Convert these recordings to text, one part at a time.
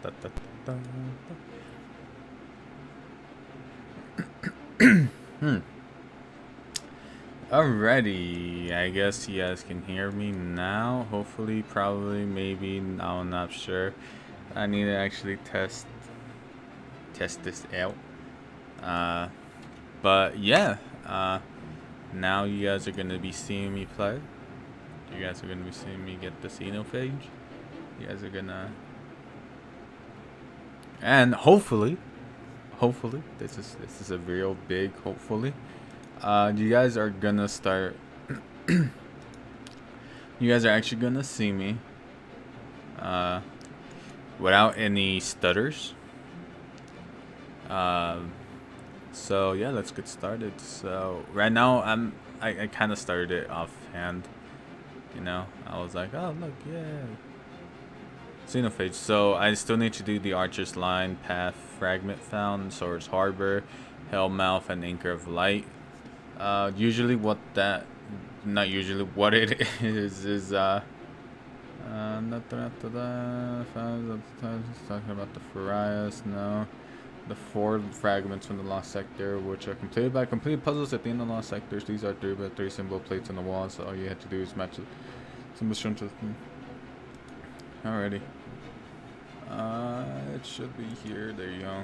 Da, da, da, da. Alrighty, I guess you guys can hear me now. Hopefully, probably, maybe. Now I'm not sure. I need to actually test this out. But yeah, now you guys are gonna be seeing me play. You guys are gonna be seeing me get the Xenophage. You guys are gonna, and hopefully, this is a real big hopefully. You guys are gonna start. You guys are actually gonna see me, without any stutters. So yeah, let's get started. So right now I kind of started it offhand. You know, I was like, oh look, yeah, Xenophage. So I still need to do the Archer's Line, Path, Fragment Found, Source Harbor, Hellmouth, and Anchor of Light. Usually what that, not usually, what it is nothing after that. Talking about the Farias, no. The 4 fragments from the Lost Sector, which are completed by completed puzzles at the end of the Lost Sectors. These are 3 by 3 symbol plates on the wall, so all you have to do is match the symbols shown to the thing. Alrighty. It should be here. There you go.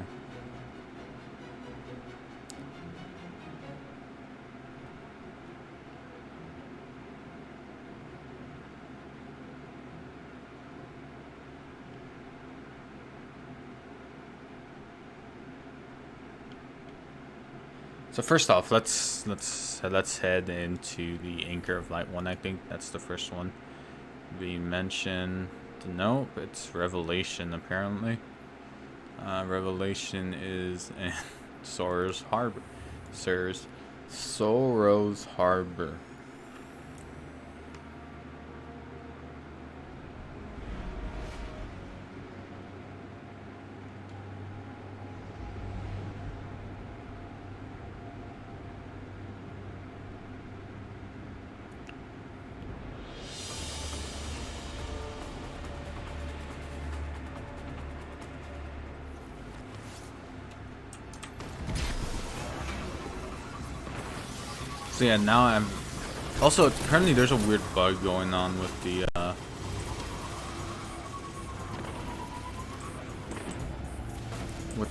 So first off, let's head into the Anchor of Light one. I think that's the first one we mentioned. Nope, it's Revelation apparently. Revelation is in Sorrow's Harbor. Sorrow's Harbor. So yeah, now I'm also apparently there's a weird bug going on with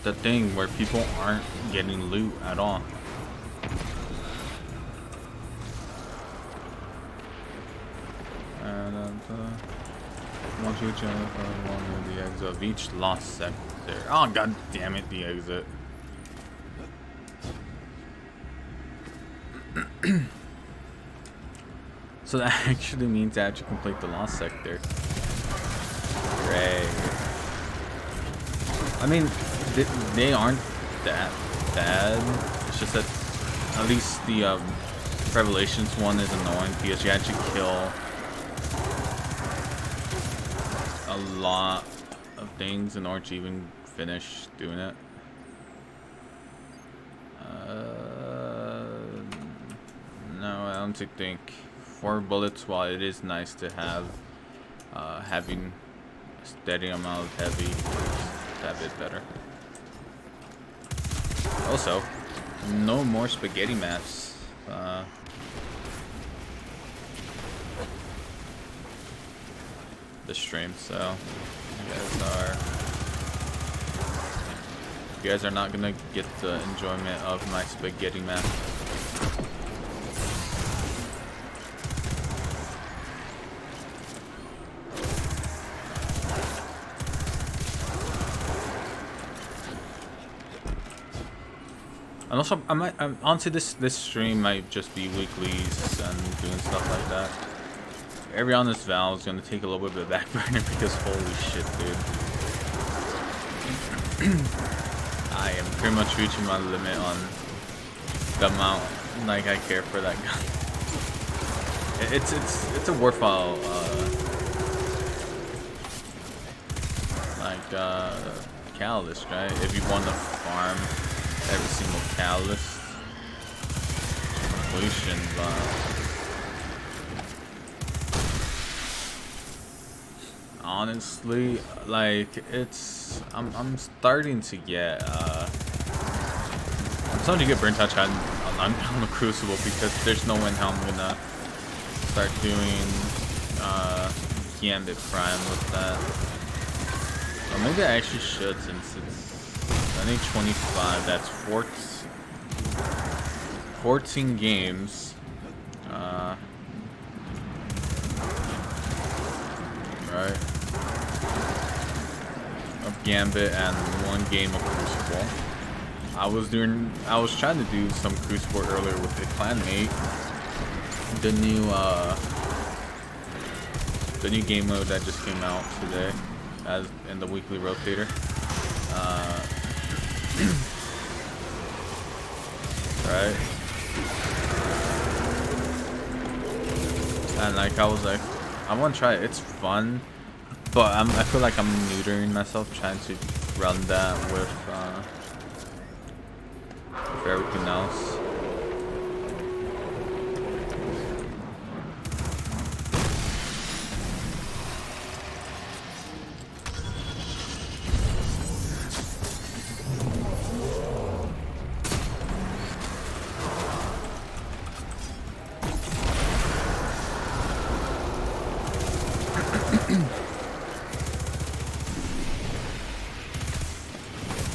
the thing where people aren't getting loot at all. And once you check one of the exit of each lost sector. Oh god damn it, the exit. So that actually means I have to complete the Lost Sector. Great. I mean, they aren't that bad. It's just that at least the Revelations one is annoying because you actually kill a lot of things in order to even finish doing it. No, I don't think 4 bullets, while it is nice to have, having a steady amount of heavy is that bit better. Also, no more spaghetti maps. The stream, so you guys are not gonna get the enjoyment of my spaghetti map. And also, honestly, this stream might just be weeklies and doing stuff like that. Every honest Val is gonna take a little bit of back burner because holy shit, dude. I am pretty much reaching my limit on the amount like I care for that gun. It's a worthwhile catalyst, right? If you want to farm every single catalyst completion, but honestly, like I'm starting to get I'm starting to get burnt out on the Crucible because there's no way how I'm gonna start doing Gambit Prime with that. Or maybe I actually should, since it's I think 25. That's 14 games. Right. Of Gambit and 1 game of Crucible. I was trying to do some Crucible earlier with the clanmate. The new game mode that just came out today, as in the weekly rotator. Right. And like I was like, I want to try it. It's fun, but I feel like I'm neutering myself trying to run that with everything else.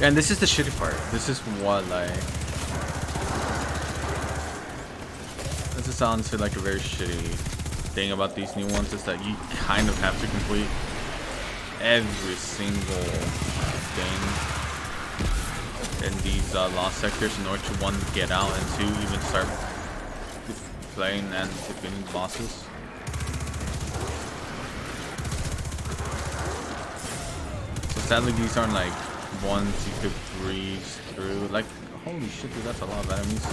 And this is the shitty part. This is what, like, this is honestly like a very shitty thing about these new ones, is that you kind of have to complete every single thing in these lost sectors in order to, 1, get out, and 2, even start playing and defeating bosses. So sadly, these aren't like ones you could breeze through. Like, holy shit, dude, that's a lot of enemies.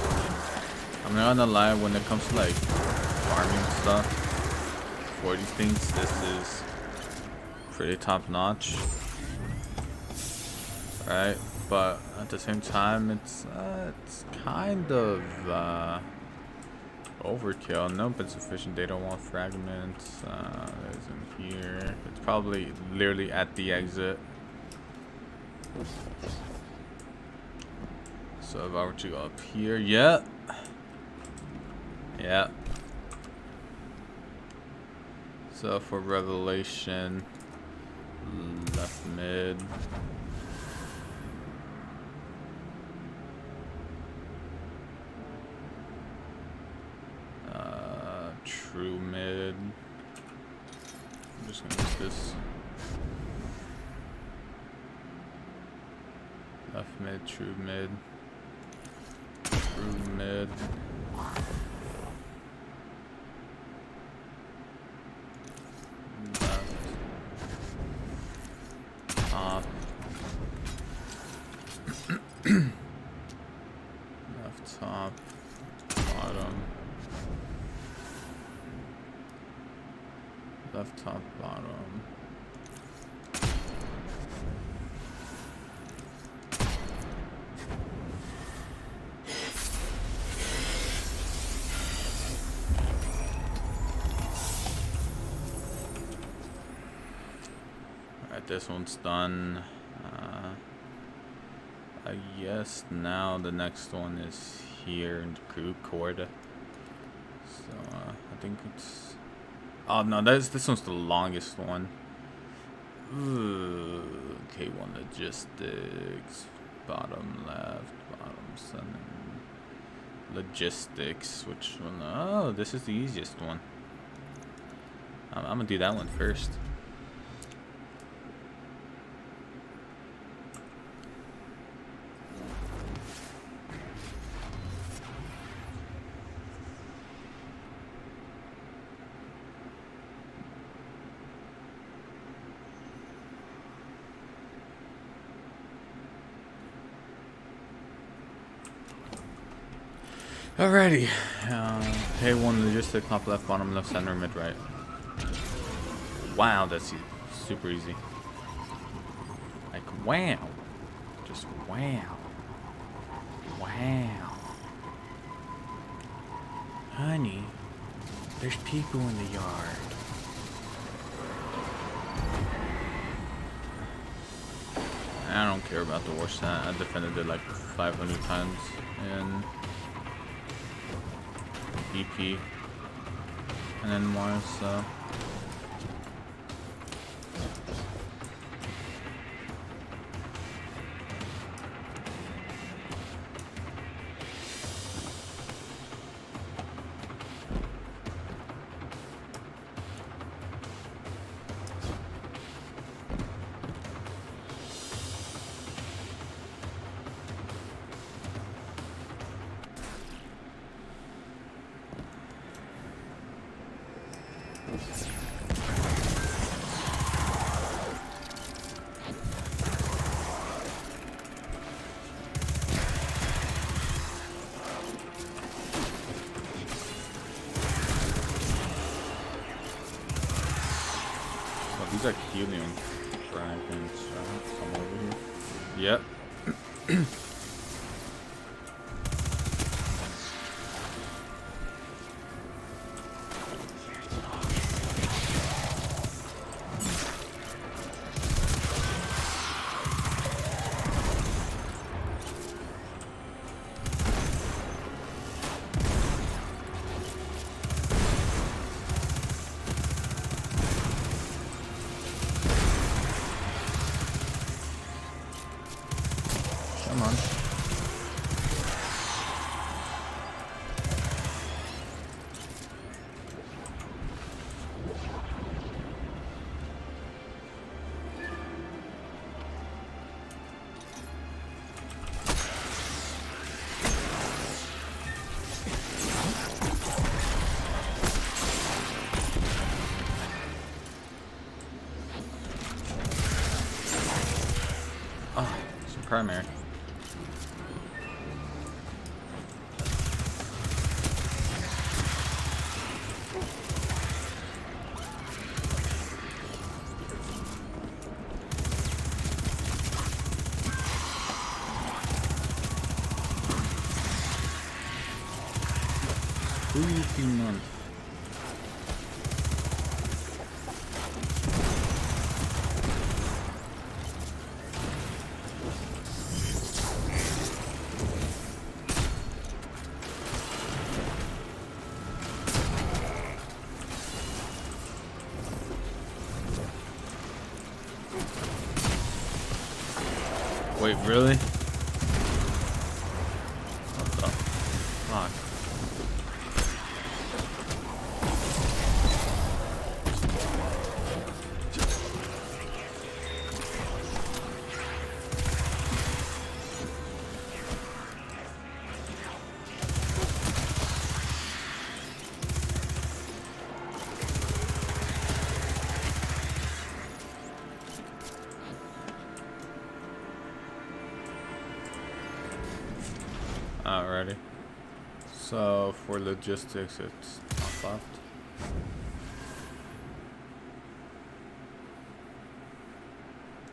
I'm not gonna lie, when it comes to like farming stuff for these things, this is pretty top notch, right? But at the same time, it's kind of overkill. Nope, insufficient data wall fragments. There's in here. It's probably literally at the exit. So if I were to go up here, yeah. So for Revelation, left mid. True mid. I'm just gonna use this. Left mid, true mid. True mid. Left. Top. Left top. Bottom. Left top, bottom. Alright, this one's done. I guess now the next one is here in the crew cord. So I think it's. Oh no, this one's the longest one. Ooh, K1 logistics, bottom left, bottom center. Logistics, which one? Oh, this is the easiest one. I'm gonna do that one first. Alrighty. K1 logistic, top left, bottom left, center, mid right. Wow, that's super easy. Like, wow. Just wow. Wow. Honey, there's people in the yard. I don't care about the war stat. I defended it like 500 times in EP and then more, so. Oh, these are helium fragments, right? Some over here. Yep. Come on. Oh, it's a primary. Month. Wait, really? What the fuck? Alrighty. So for logistics, it's top left.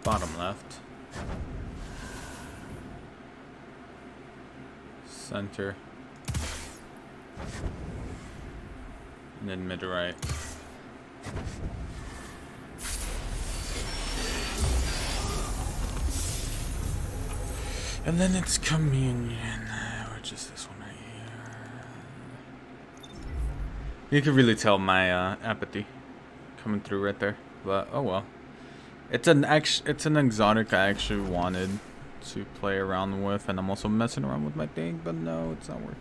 Bottom left. Center. And then mid right. And then it's communion, which is this one right here. You can really tell my apathy coming through right there, but oh well. It's an exotic I actually wanted to play around with, and I'm also messing around with my thing, but no, it's not working.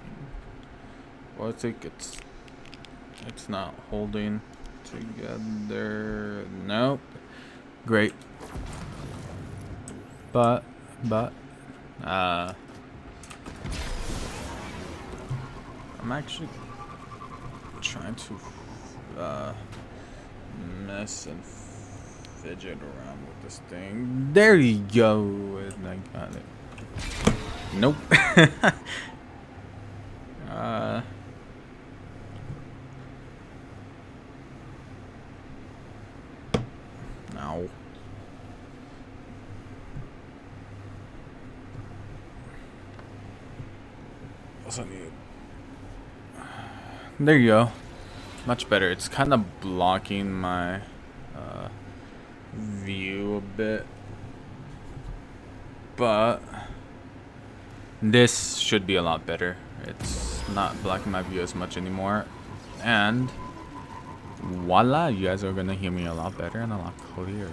Well, I think it's not holding together. Nope. Great. But I'm actually trying to mess and fidget around with this thing. There you go, and I got it. Nope. No. Also need. There you go. Much better. It's kind of blocking my view a bit. But this should be a lot better. It's not blocking my view as much anymore. And voila, you guys are gonna hear me a lot better and a lot clearer.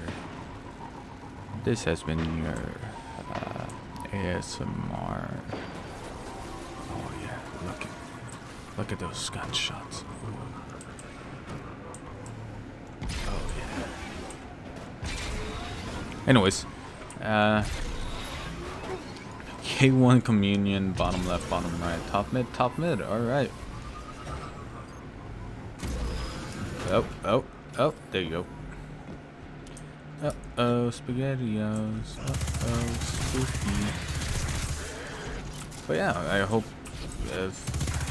This has been your ASMR. Oh yeah, look at those gunshots. Oh yeah. Anyways, K1 communion, bottom left, bottom right, top mid, top mid. All right. Oh, there you go. Uh-oh, SpaghettiOs. Uh-oh, spooky. But yeah, I hope if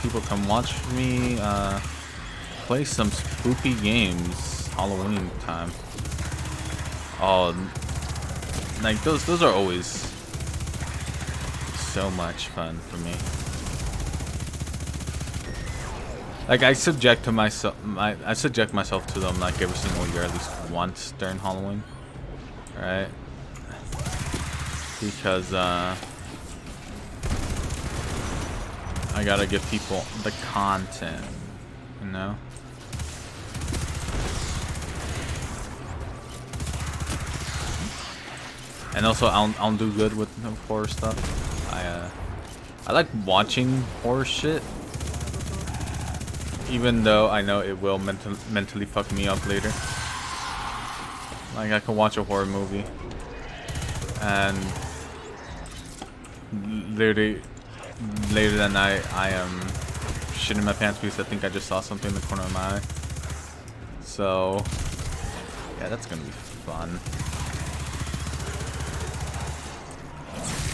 people come watch me play some spooky games Halloween time. Oh, like those are always so much fun for me. Like I subject myself to them like every single year at least once during Halloween, right? Because I gotta give people the content, you know. And also, I'll do good with horror stuff. I like watching horror shit. Even though I know it will mentally fuck me up later. Like, I can watch a horror movie and literally later that night I am shitting my pants because I think I just saw something in the corner of my eye. So, yeah, that's gonna be fun.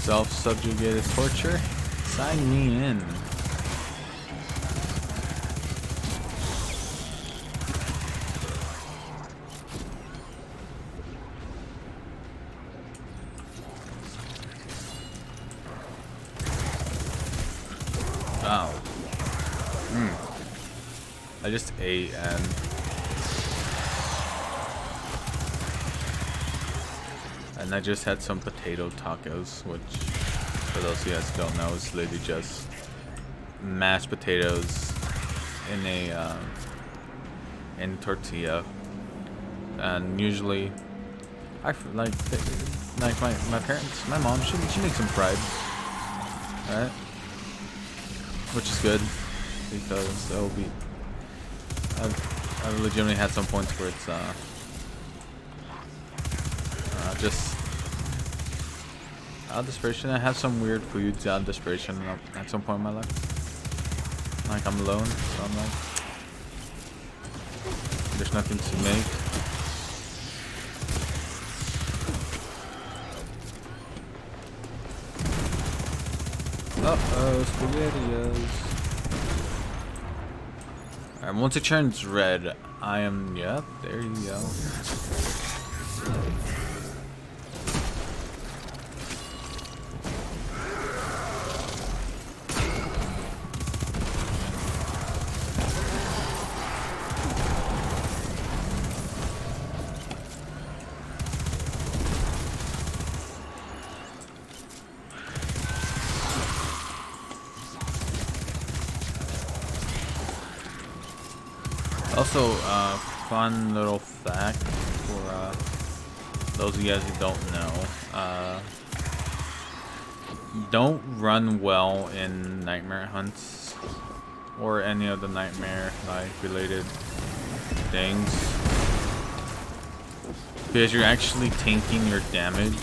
Self-subjugated torture? Sign me in. Oh. I just ate and I just had some potato tacos, which for those of you guys who don't know is literally just mashed potatoes in a in tortilla. And usually I like my parents, my mom, she makes them fried, right? Which is good because it'll be. I've legitimately had some points where it's just out of desperation. I have some weird foods out of desperation at some point in my life. Like I'm alone, so I'm like, there's nothing to make. Uh-oh, SpaghettiOs. Alright, once it turns red, I am, yep, there you go. Also, fun little fact for those of you guys who don't know, don't run well in nightmare hunts or any of the nightmare like related things, because you're actually tanking your damage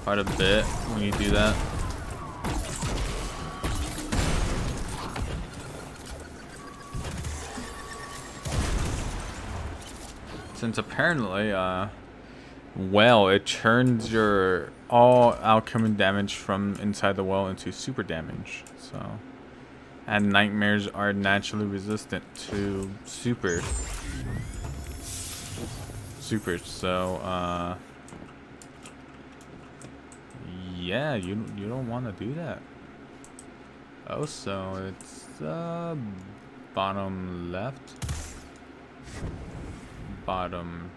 quite a bit when you do that. Since apparently, well, it turns your all outcoming damage from inside the well into super damage. So, and nightmares are naturally resistant to supers. So, yeah, you don't want to do that. Oh, so it's bottom left. Bottom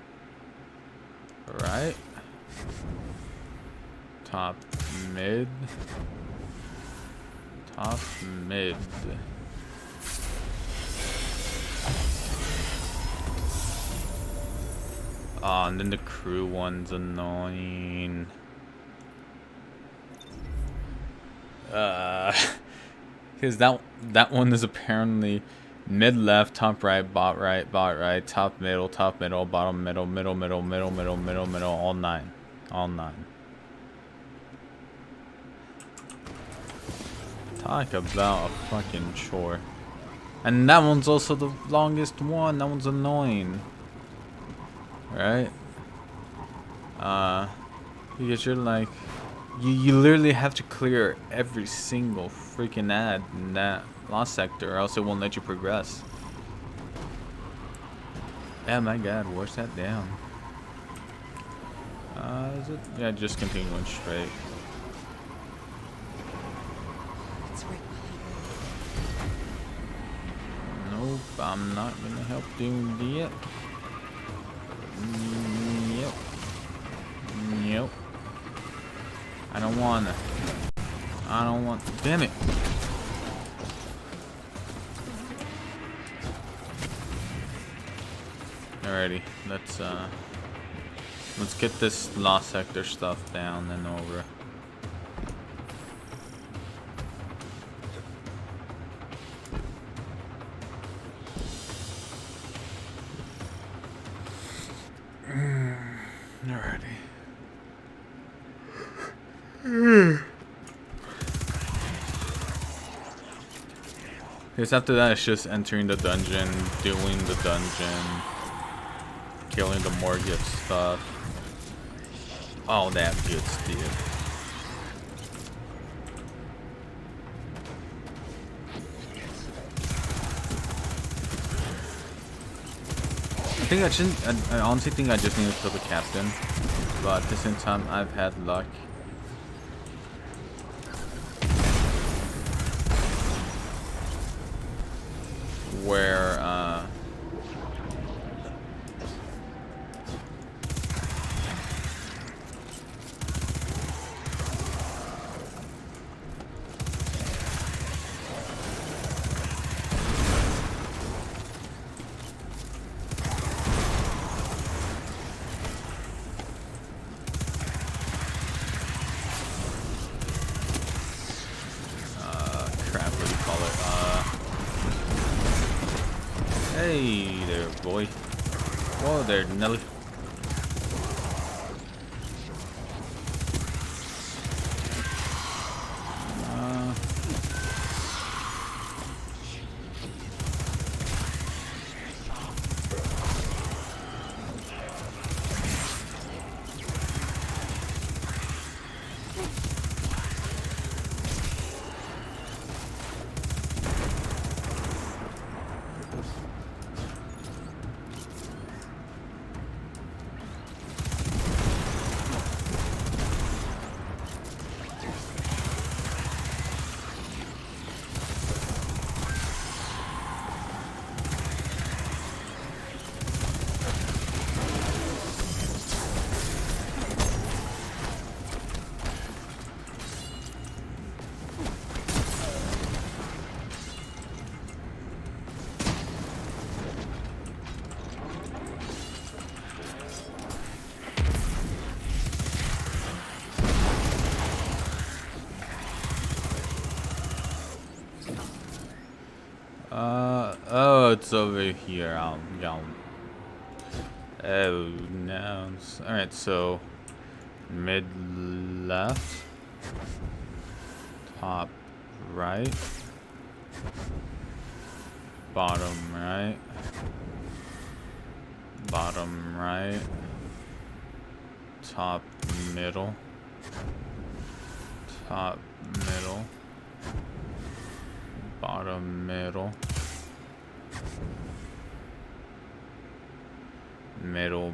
right. Top mid. Top mid. Oh, and then the crew one's annoying. Because that one is apparently mid left, top right, bot right, top middle, bottom middle, middle, all nine. All nine. Talk about a fucking chore. And that one's also the longest one. That one's annoying. Right? Because you're like, you literally have to clear every single freaking ad in that lost sector, or else it won't let you progress. Oh my god, where's that down? Is it? Yeah, just continue going straight. Nope, I'm not gonna help do that. Yep. Yep. I don't want. Damn it. Alrighty, let's get this lost sector stuff down and over. Alrighty. Because after that, it's just entering the dungeon, doing the dungeon, killing the more gift stuff. All that good stuff. I honestly think I just need to kill the captain. But at the same time, I've had luck. Where, crap, what do you call it? Hey there, boy. Whoa there, Nelly. Oh, it's over here. Oh no. Alright, so mid left, top right, bottom right, top middle, bottom middle, middle,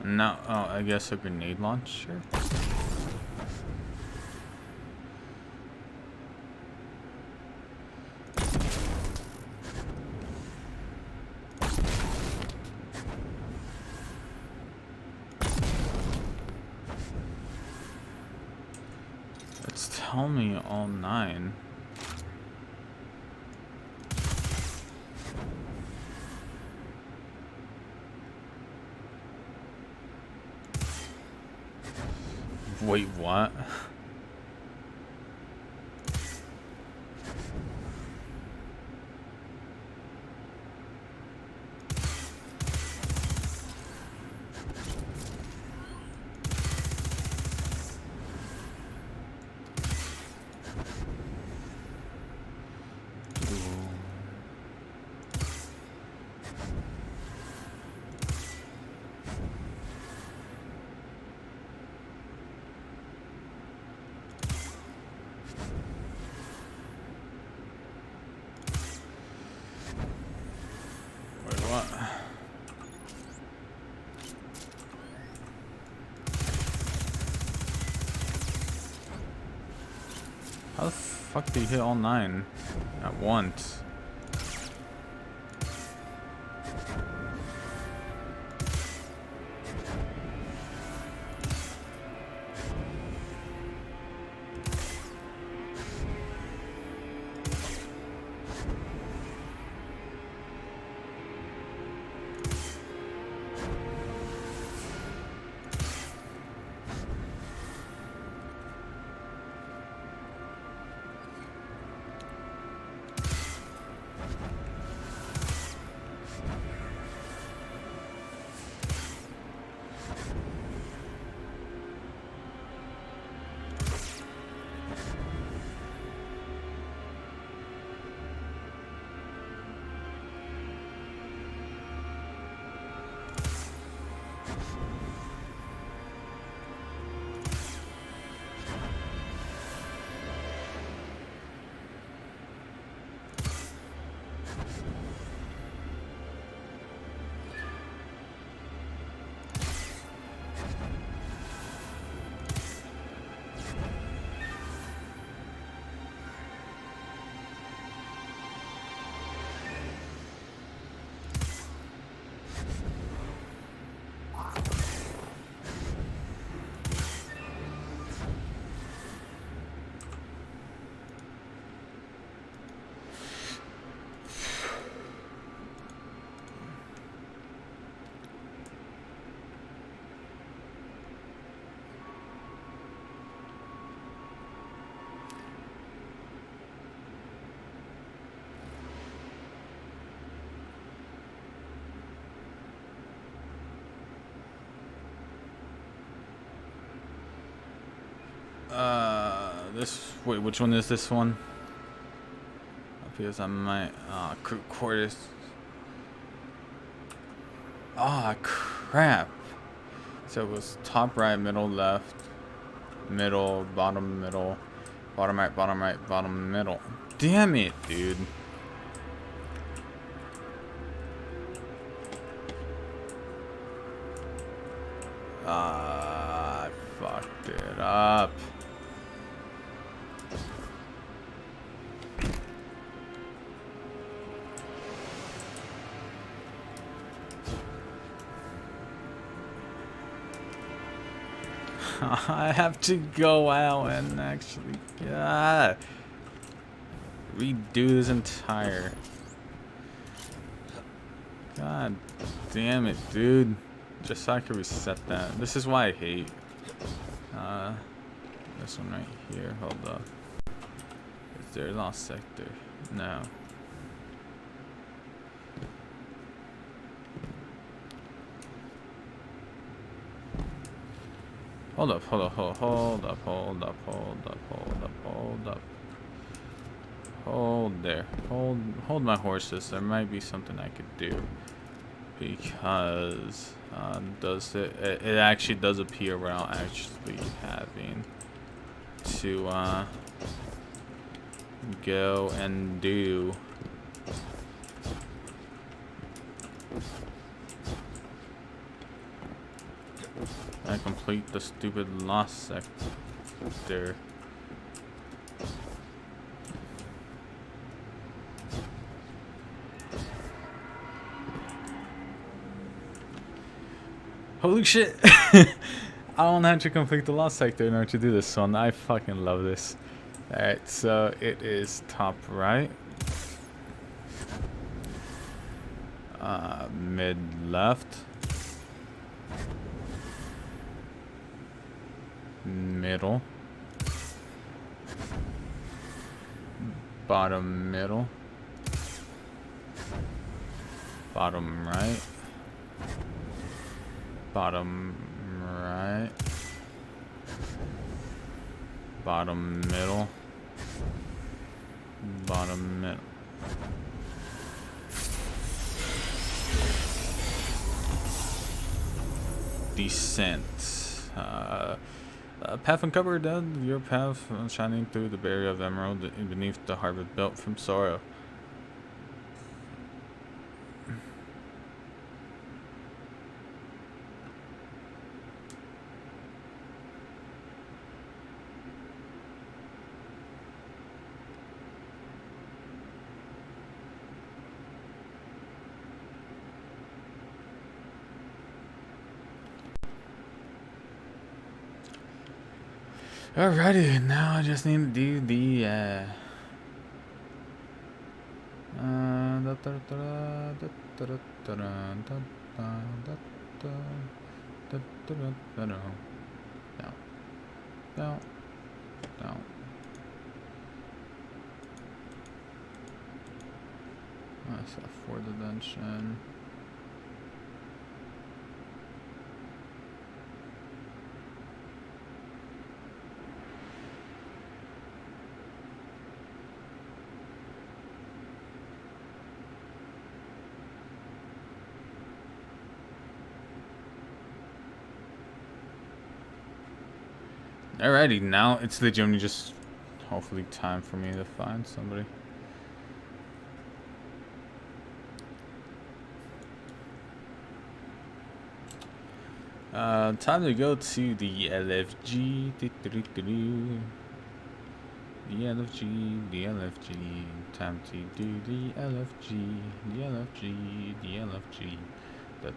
now, oh, I guess a grenade launcher. It's telling me all 9. Wait, what? Wait, what? How the fuck did you hit all 9 at once? Wait, which one is this one? Because I might, crew quarters. Ah, crap. So it was top right, middle left, middle, bottom middle, bottom right, bottom middle. Damn it, dude. I fucked it up. I have to go out and actually redo this entire. God damn it, dude. Just so I can reset that. This is why I hate this one right here. Hold up. Is there a lost sector? No. Hold up. Hold there. Hold my horses. There might be something I could do. Because does it actually does appear without actually having to go and do I complete the stupid lost sector. Holy shit. I don't have to complete the last sector in order to do this one. I fucking love this. Alright, so it is top right. Mid left. Middle. Bottom middle. Bottom right. Bottom right. Bottom middle. Bottom middle. Descent. Path uncovered, your path shining through the barrier of emerald beneath the harbor built from sorrow. Alrighty, now I just need to do the no. That's a 4th dimension. Alrighty, now it's the gym. Just hopefully time for me to find somebody. Time to go to the LFG. The LFG. Time to do the LFG. The LFG. The LFG. The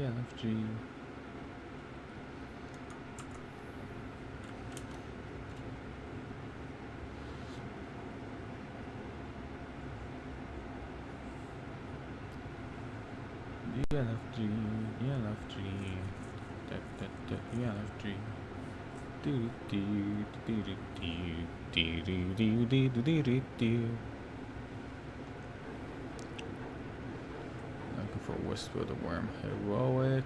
LFG. The LFG, the LFG, the LFG. Do do do do do do do do do do do. Looking for Whisper the Worm Heroic.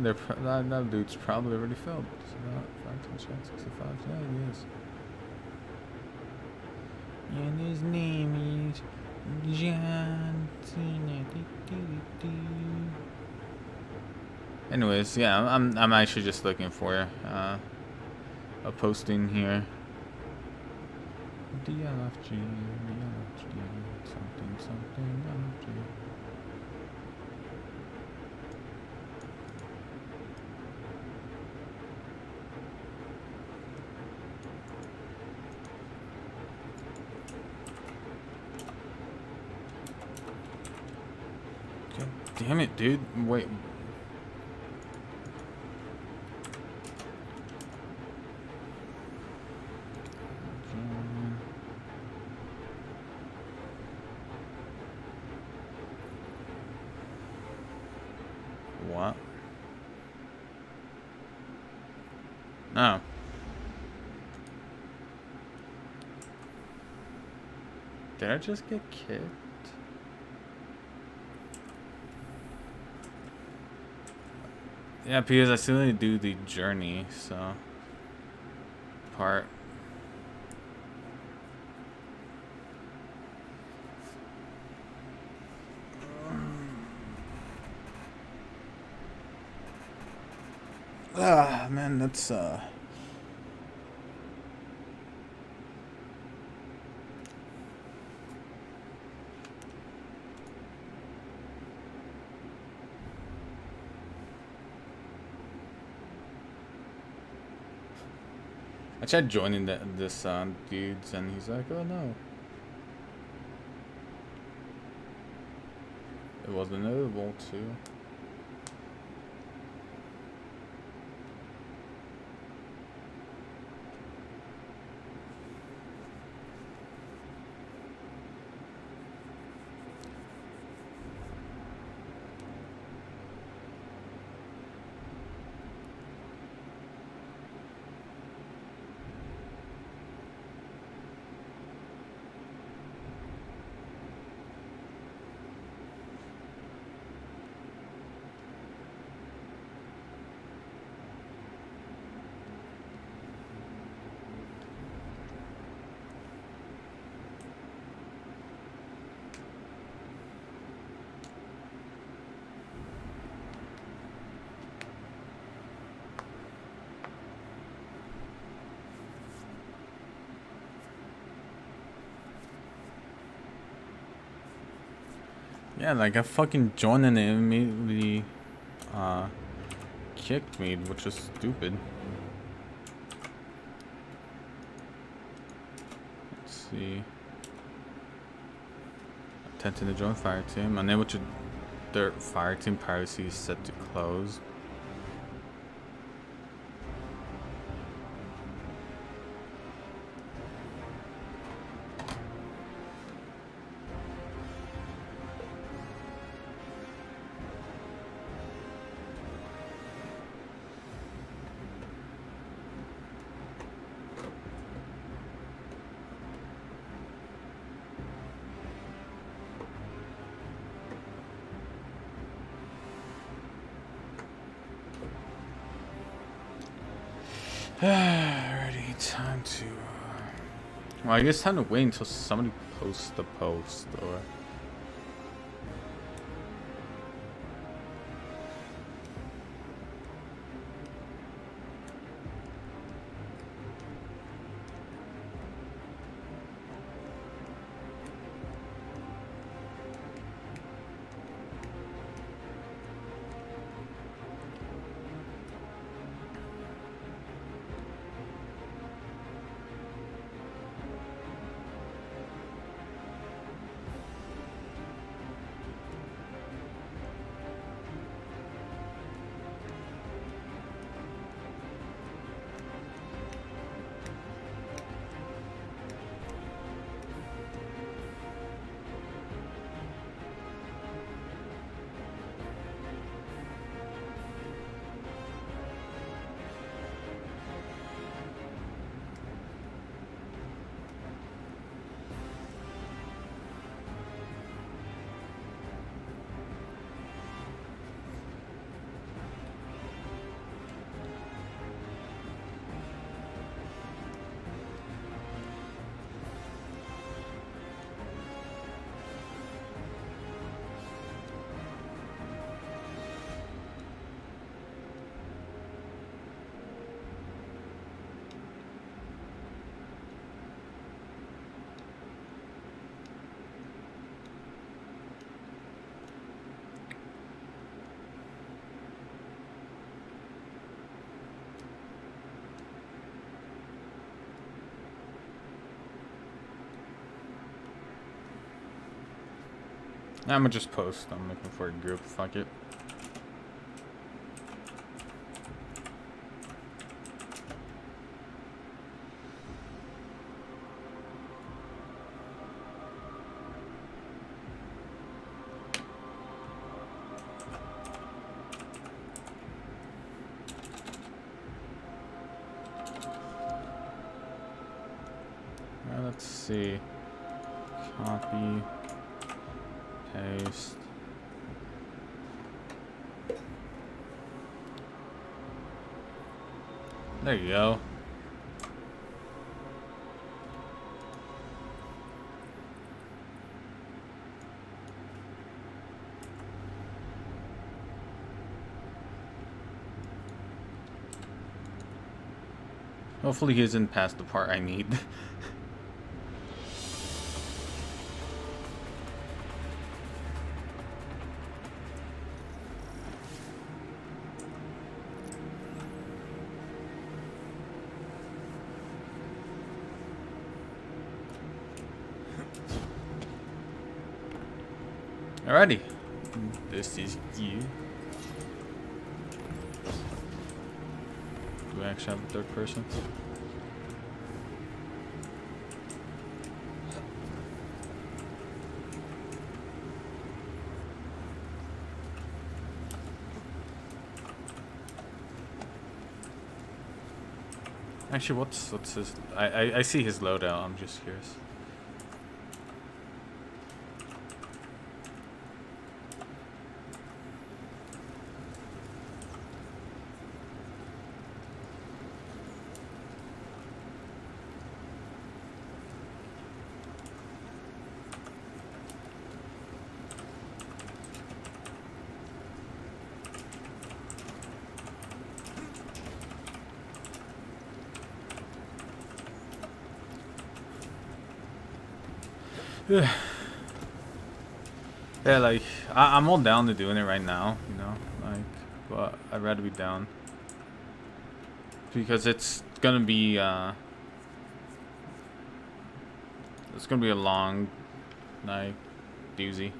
That dude's probably already filled. So 5, 10, 65. Yeah, he is. And his name is John Cena. Anyways, yeah, I'm actually just looking for a posting here. DLFG, something LFG. Damn it, dude. Wait. What? No. Did I just get kicked? Yeah, because I still need to do the journey, so part. Ah, man, that's I tried joining this dudes, and he's like, "Oh no, it wasn't able to." Yeah, like I fucking joined and it immediately kicked me, which is stupid. Let's see. Attempting to join fire team. Unable to. Their fire team piracy is set to close. Alrighty, time to. Well, I guess time to wait until somebody posts the post, or. I'm gonna just post. I'm looking for a group. Fuck it. Let's see. Copy. Paste. There you go. Hopefully he isn't past the part I need. Alrighty. This is you. Do we actually have a third person? Actually, what's his? I see his loadout. I'm just curious. Yeah, like I'm all down to doing it right now, you know, like, but I'd rather be down because it's gonna be a long, like, doozy.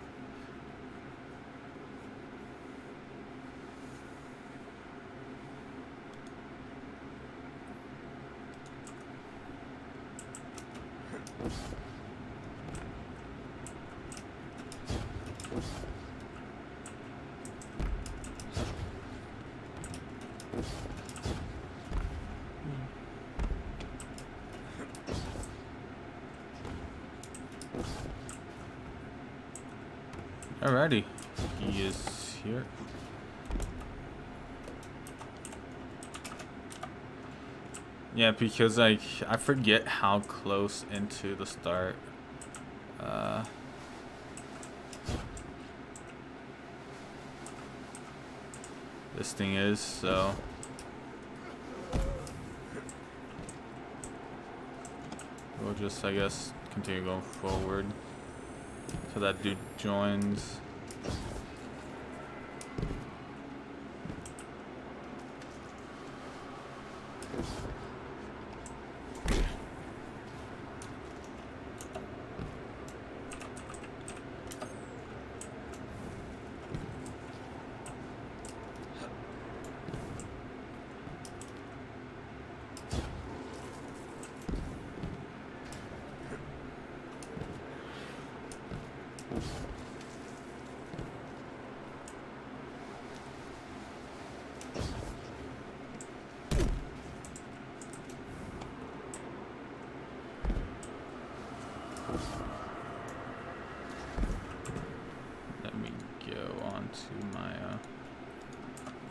Alrighty, he is here. Yeah, because like I forget how close into the start this thing is, so we'll just, I guess, continue going forward till that dude joins. Let me go on to my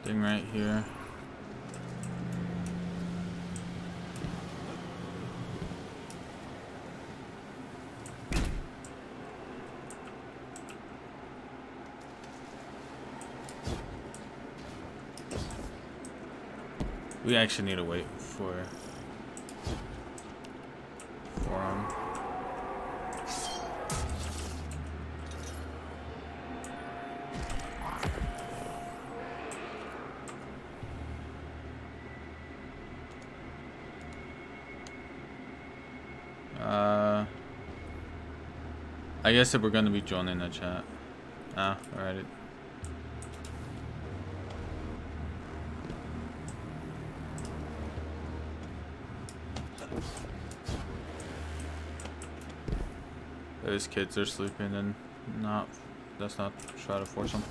thing right here. We actually need to wait for him. I guess if we're gonna be joining the chat. Ah, alright. Those kids are sleeping and let's not try to force them.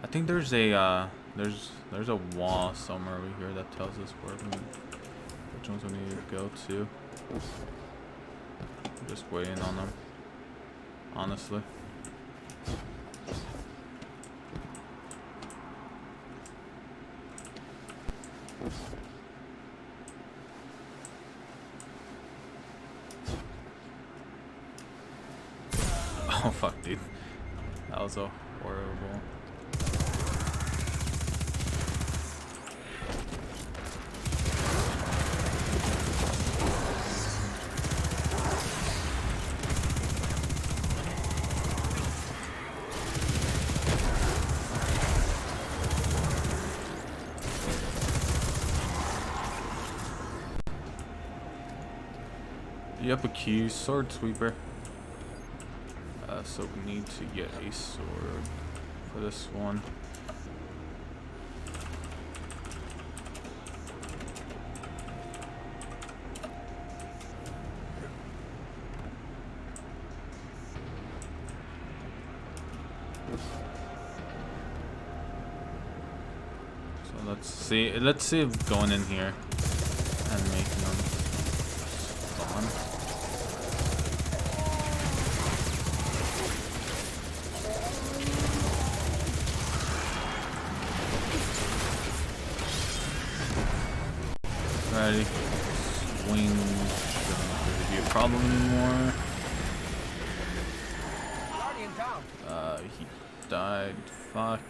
I think there's a there's a wall somewhere over here that tells us which ones we need to go to. I'm just waiting on them, honestly. Oh fuck, dude. That was a horrible. Yep, a key, sword sweeper. So we need to get a sword for this one. Let's see if going in here and making them spawn. Alrighty. Swing shouldn't really be a problem anymore. He died. Fuck.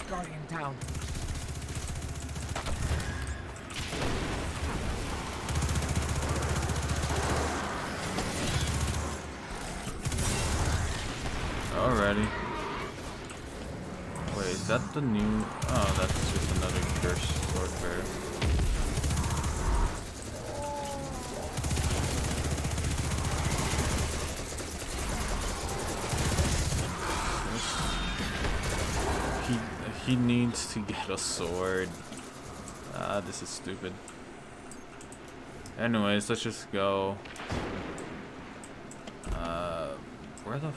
Guardian down. Alrighty. Wait, is that the new? Oh, that's just another cursed sword bearer. He needs to get a sword. This is stupid. Anyways, let's just go. Where the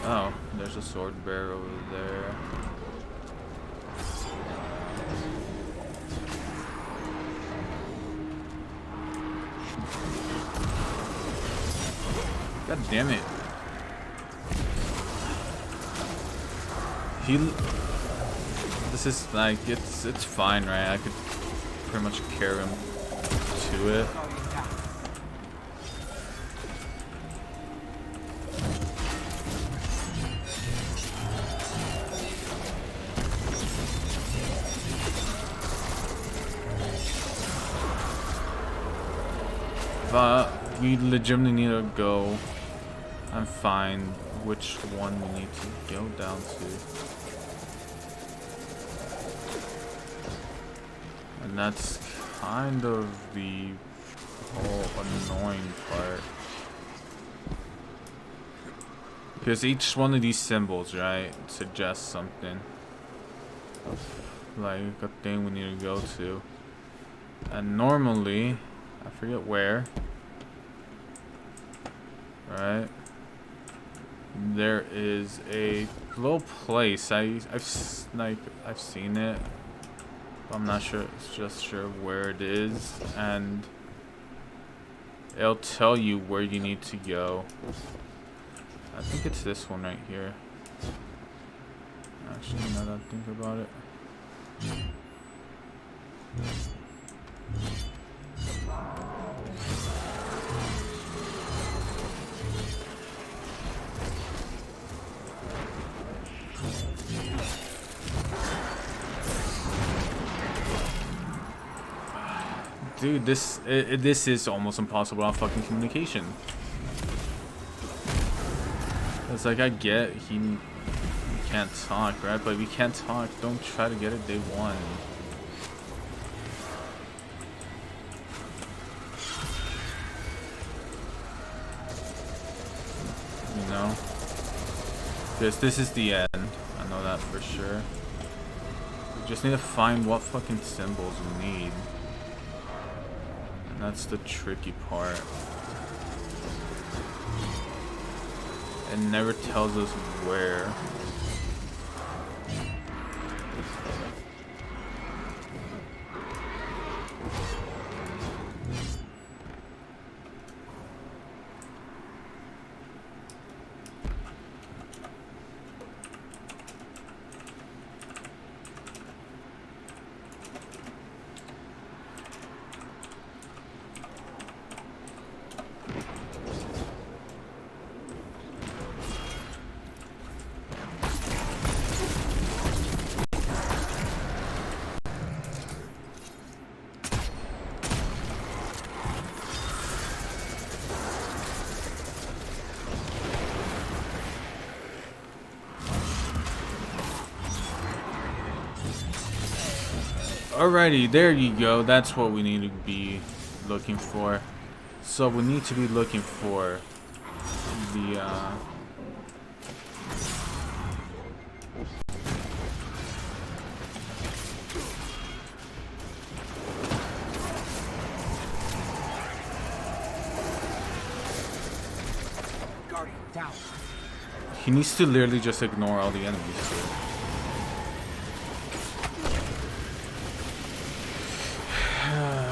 oh, there's a sword bearer over there. God damn it. This is like, it's fine, right? I could pretty much carry him to it. But we legitimately need to go and find which one we need to go down to. And that's kind of the whole annoying part. Because each one of these symbols, right, suggests something. Like a thing we need to go to. And normally, I forget where, right? There is a little place. I've seen it. I'm not sure. It's just sure where it is, and it'll tell you where you need to go. I think it's this one right here. Actually, now that I think about it. Dude, this is almost impossible on fucking communication. It's like, I get he can't talk, right? But if you can't talk, don't try to get it day one. You know? Because this is the end. I know that for sure. We just need to find what fucking symbols we need. And that's the tricky part. It never tells us where. Alrighty, there you go. That's what we need to be looking for. So we need to be looking for the Guardian down. he needs to literally just ignore all the enemies too.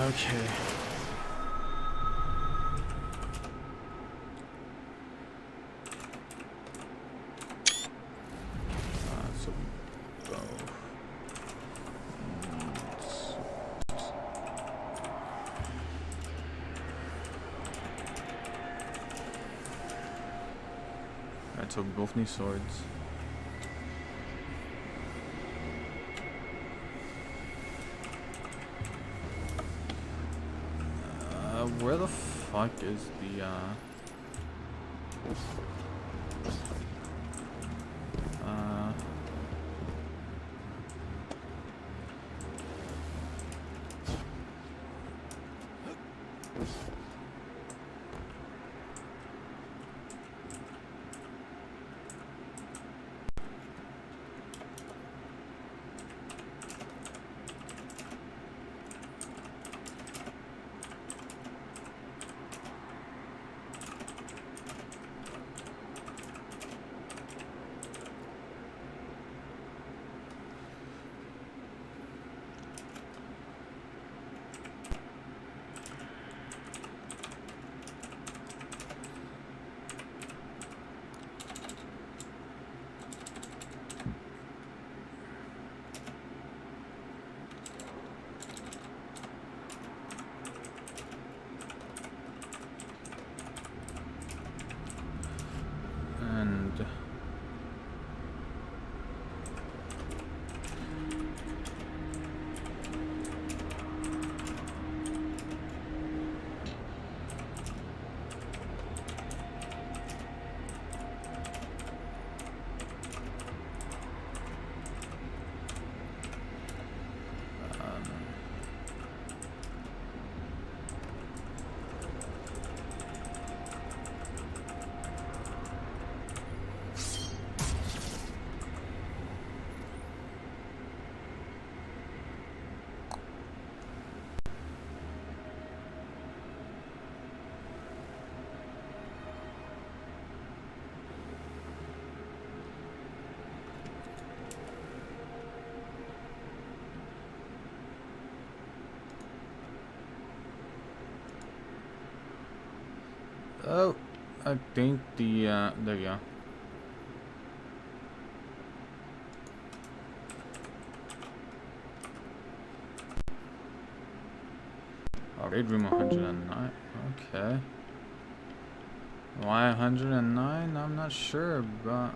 Okay. So we go. Alright, so we both need swords. Where the fuck is the and oh, I think the there you go. Oh, raid room 109. Okay. Why 109? I'm not sure, but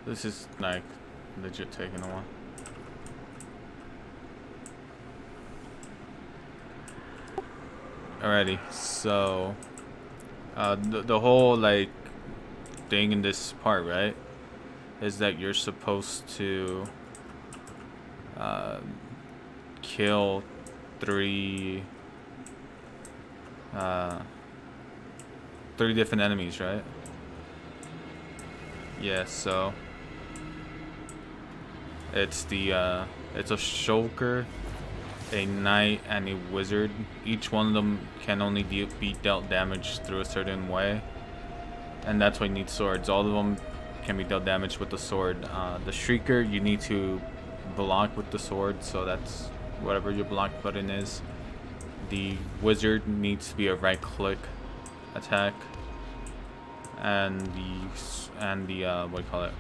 this is like legit taking a while. Alrighty, so the whole like thing in this part, right, is that you're supposed to kill three different enemies, right? Yeah, so it's the it's a shulker, a knight, and a wizard. Each one of them can only be dealt damage through a certain way, and that's why you need swords. All of them can be dealt damage with the sword. The shrieker you need to block with the sword, so that's whatever your block button is. The wizard needs to be a right click attack, and the what do you call it?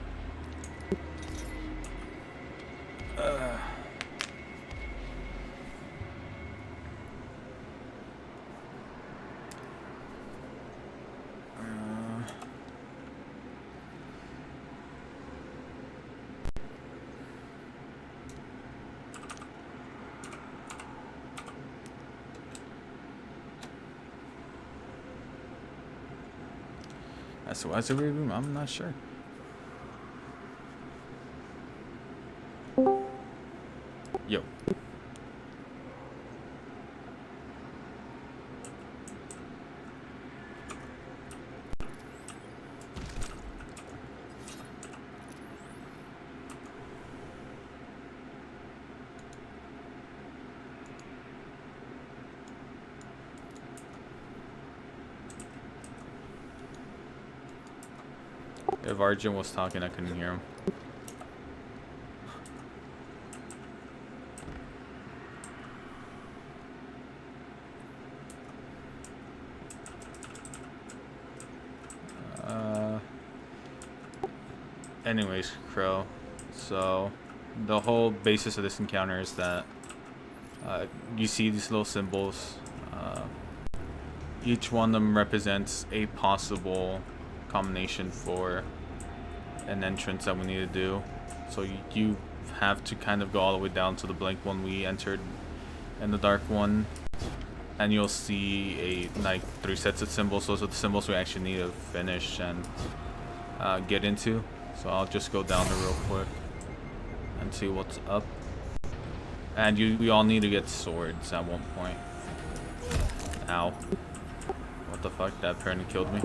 As to why it's a rear room, I'm not sure. Yo. If Arjun was talking, I couldn't hear him. Anyways, Crow. So, the whole basis of this encounter is that you see these little symbols. Each one of them represents a possible combination for an entrance that we need to do. So you have to kind of go all the way down to the blank one we entered and the dark one, and you'll see like 3 sets of symbols. Those are the symbols we actually need to finish and get into. So I'll just go down there real quick and see what's up. And we all need to get swords at one point. Ow. What the fuck? That apparently killed me.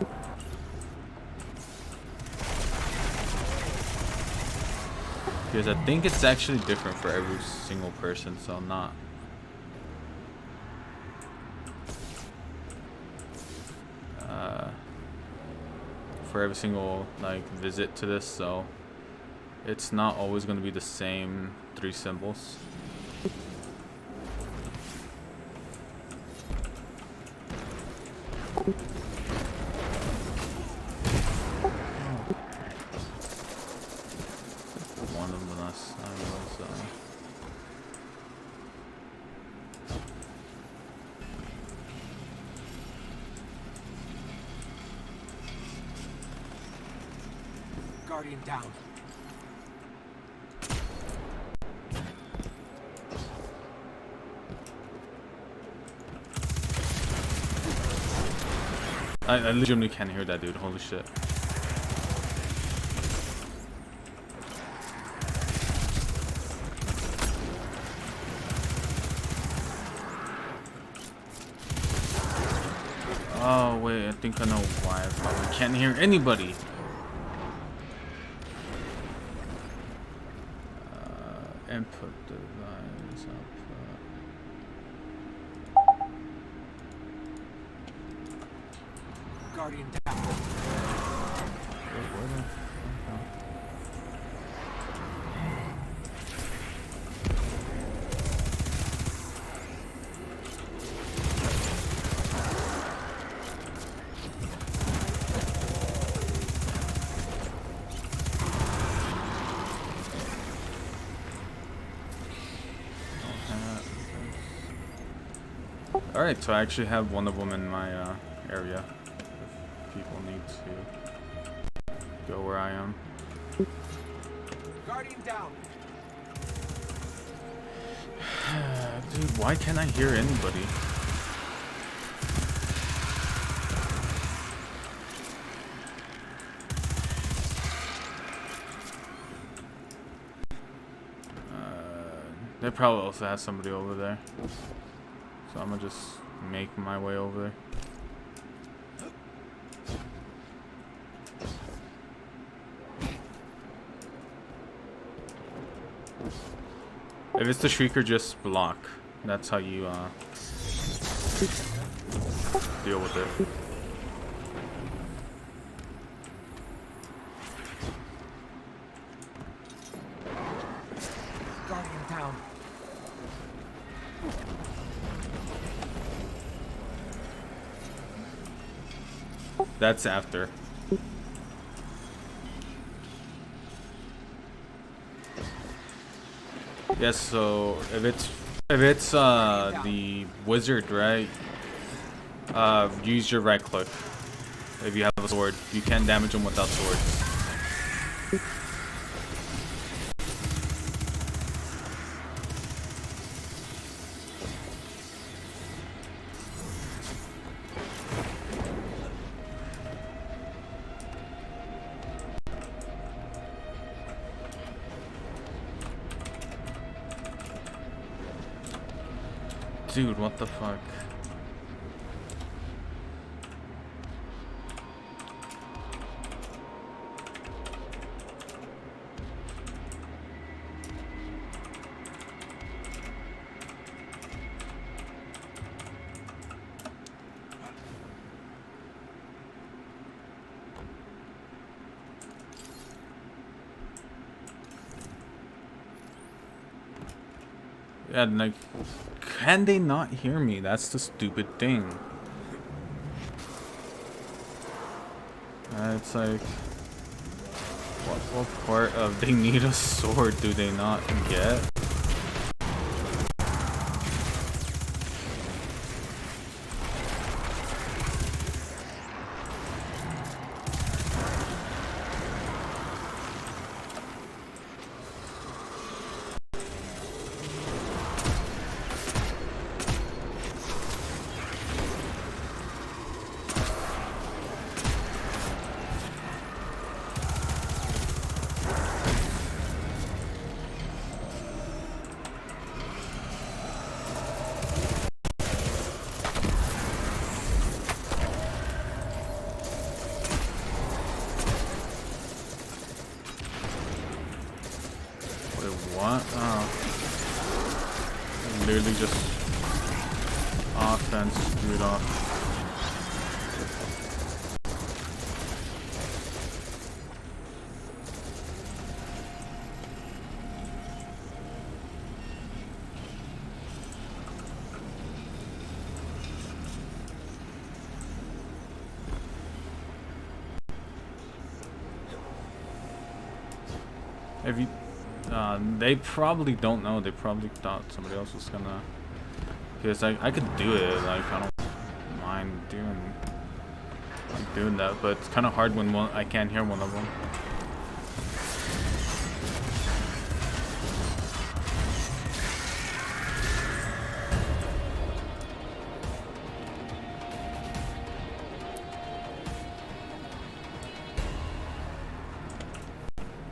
Because I think it's actually different for every single person, so I'm not. For every single like visit to this, so it's not always going to be the same 3 symbols. One of them last time was Guardian down. I legitimately can't hear that dude. Holy shit. Oh wait, I think I know why I probably can't hear anybody. Input device, output. Guardian down. Alright, so I actually have one of them in my area. If people need to go where I am. Guardian down. Dude, why can't I hear anybody? They probably also have somebody over there. So I'm gonna just make my way over there. If it's the Shrieker, just block. That's how you deal with it. Guardian down. That's after. Yes, so if it's the wizard, right? Use your right click. If you have a sword, you can't damage them without swords. Dude, what the fuck? Yeah, like, can they not hear me? That's the stupid thing. It's like, what part of they need a sword do they not get? What? Oh. Literally just offense screwed off. If you they probably don't know. They probably thought somebody else was gonna. Because I could do it. Like, I don't mind doing that, but it's kind of hard when I can't hear one of them.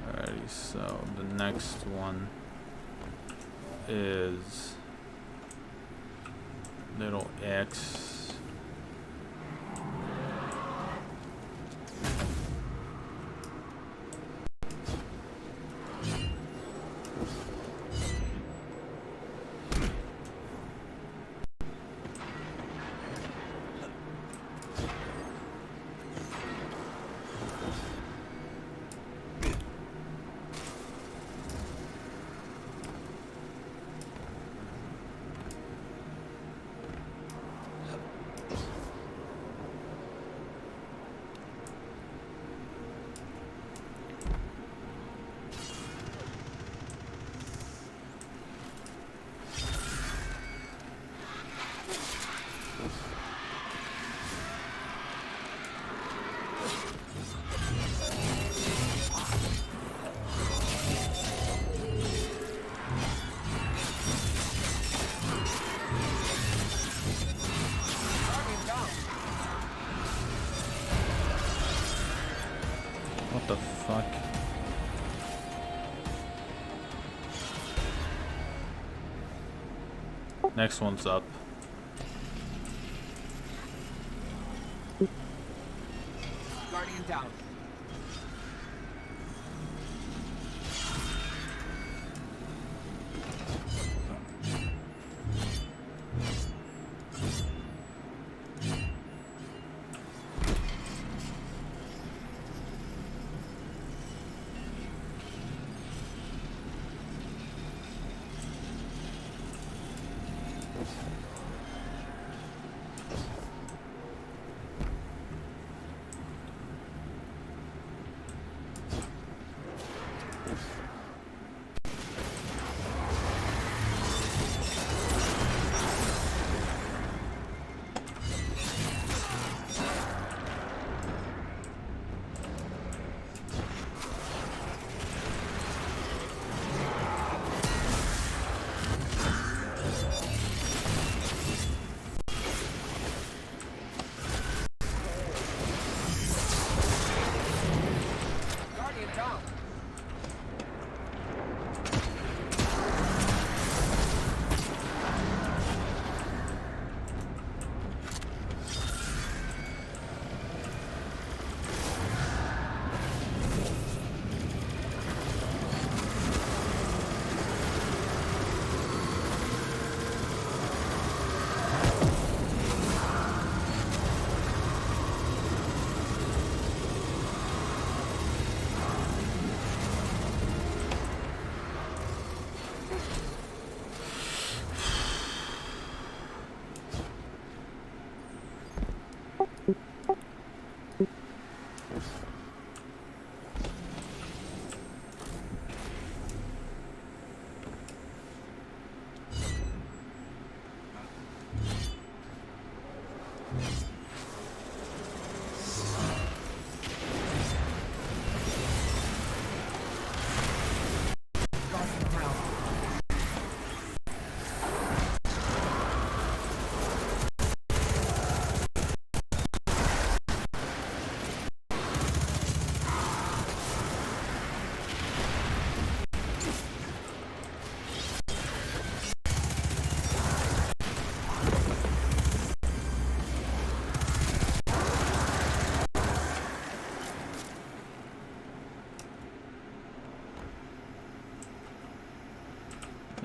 Alrighty, so the next one is little X. What the fuck? Next one's up. Guardian down.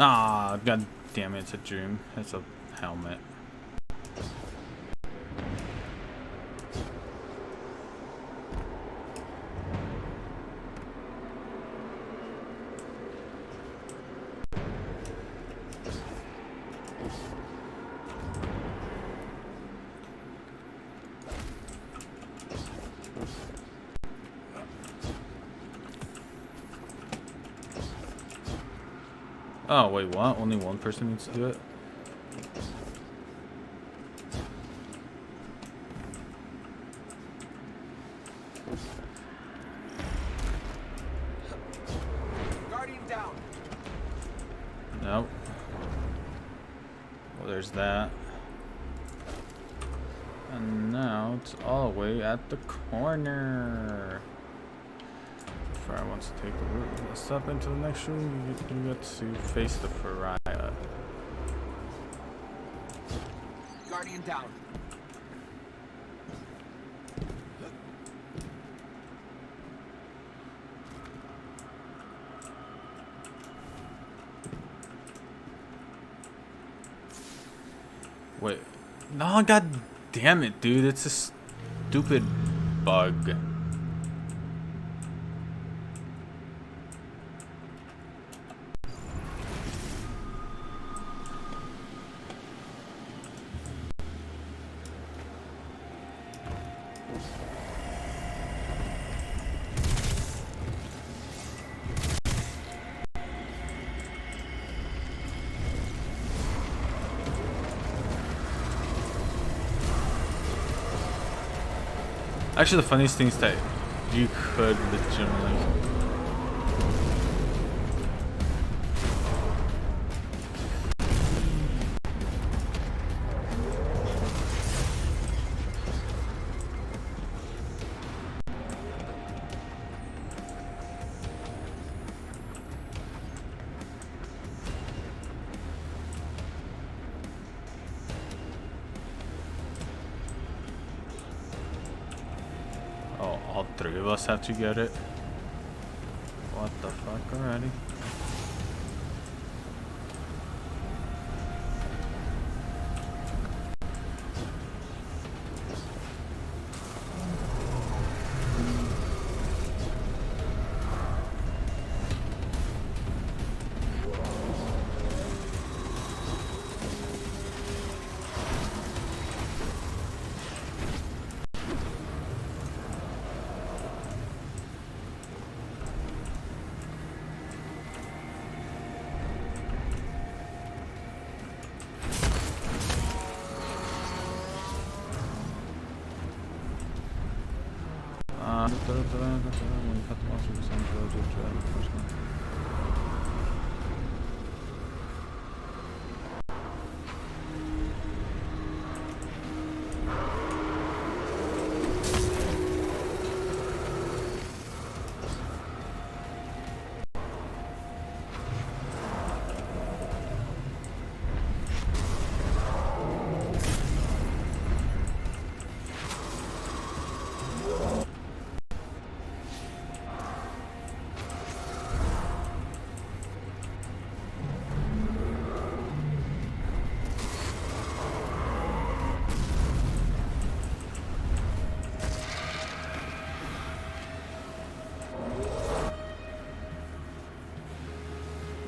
Ah, god damn it, it's a dream. It's a helmet. Oh, wait, what? Only one person needs to do it? Guardian down. Nope. Well, there's that. And now it's all the way at the corner. Pariah wants to take the route. Let's step into the next room. You get to face the Pariah. Guardian down. Wait. No, god damn it, dude. It's a stupid bug. Actually, the funniest thing is that you could legitimately. Oh, all three of us have to get it? What the fuck already?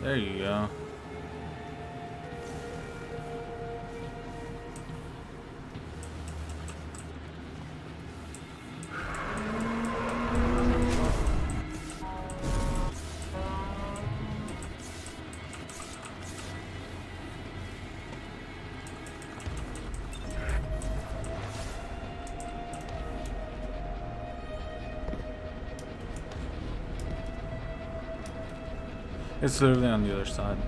There you go. It's literally on the other side.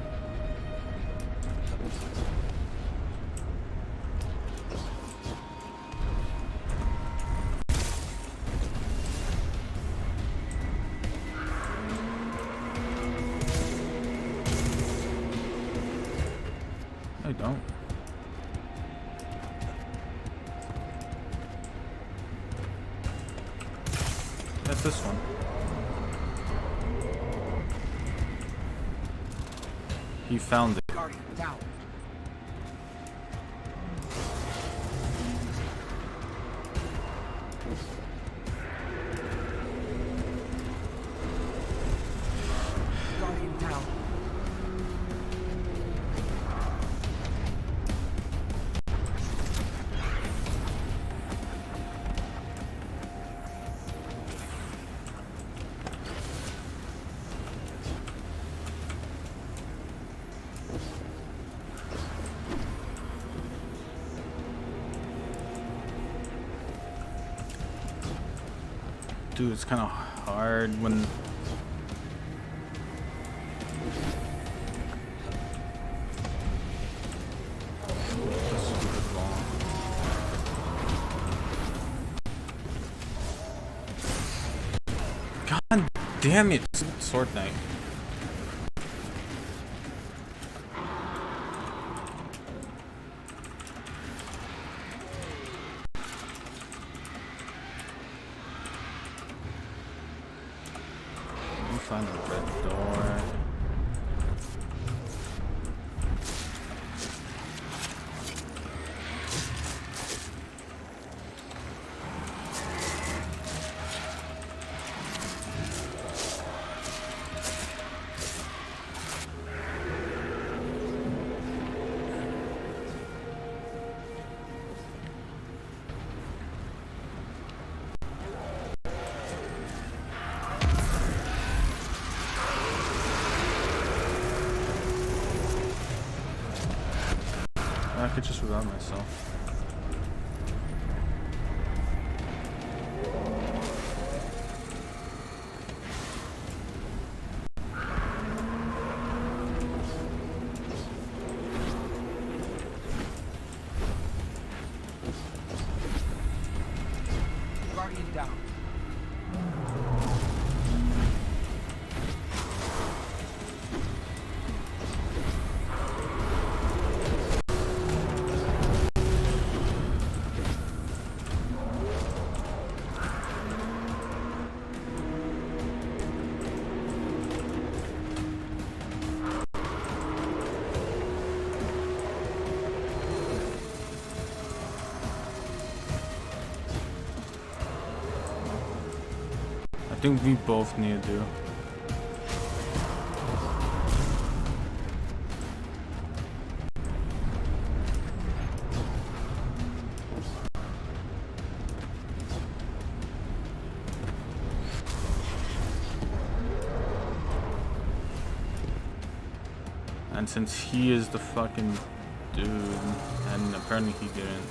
I don't. That's this one. He found it. Guardian down. Guardian down. Dude, it's kind of hard when... God damn it, sword knight. Let me find a red door. I could just revive myself. Guardian down. I think we both need to do. And since he is the fucking dude, and apparently he didn't.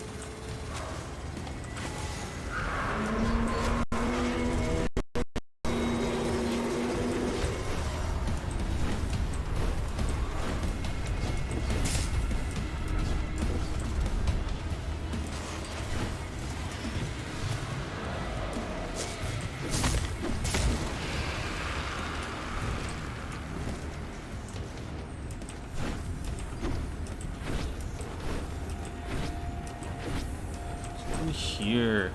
Here.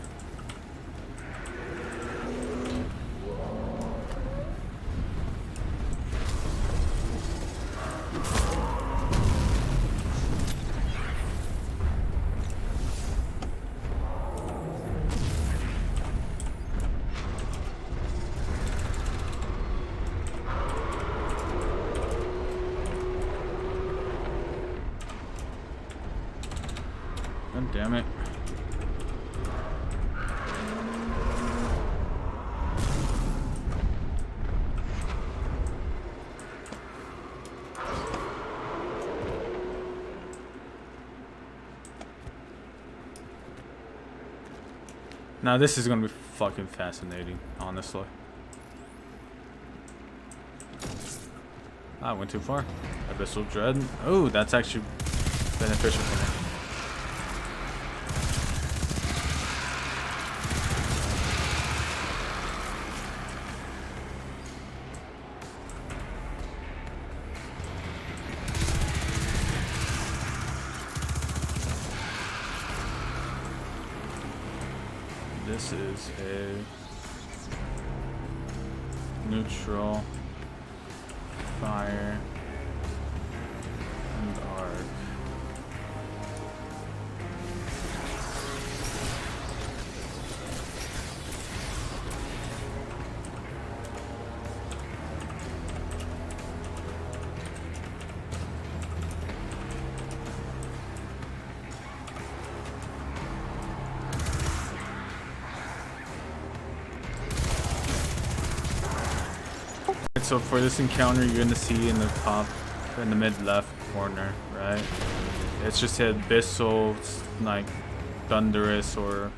God damn it. Now this is gonna be fucking fascinating, honestly. I went too far. Abyssal Dread. Oh, that's actually beneficial for me. This is a neutral fire So for this encounter, you're gonna see in the top, in the mid left corner, right? It's just abyssal, like thunderous or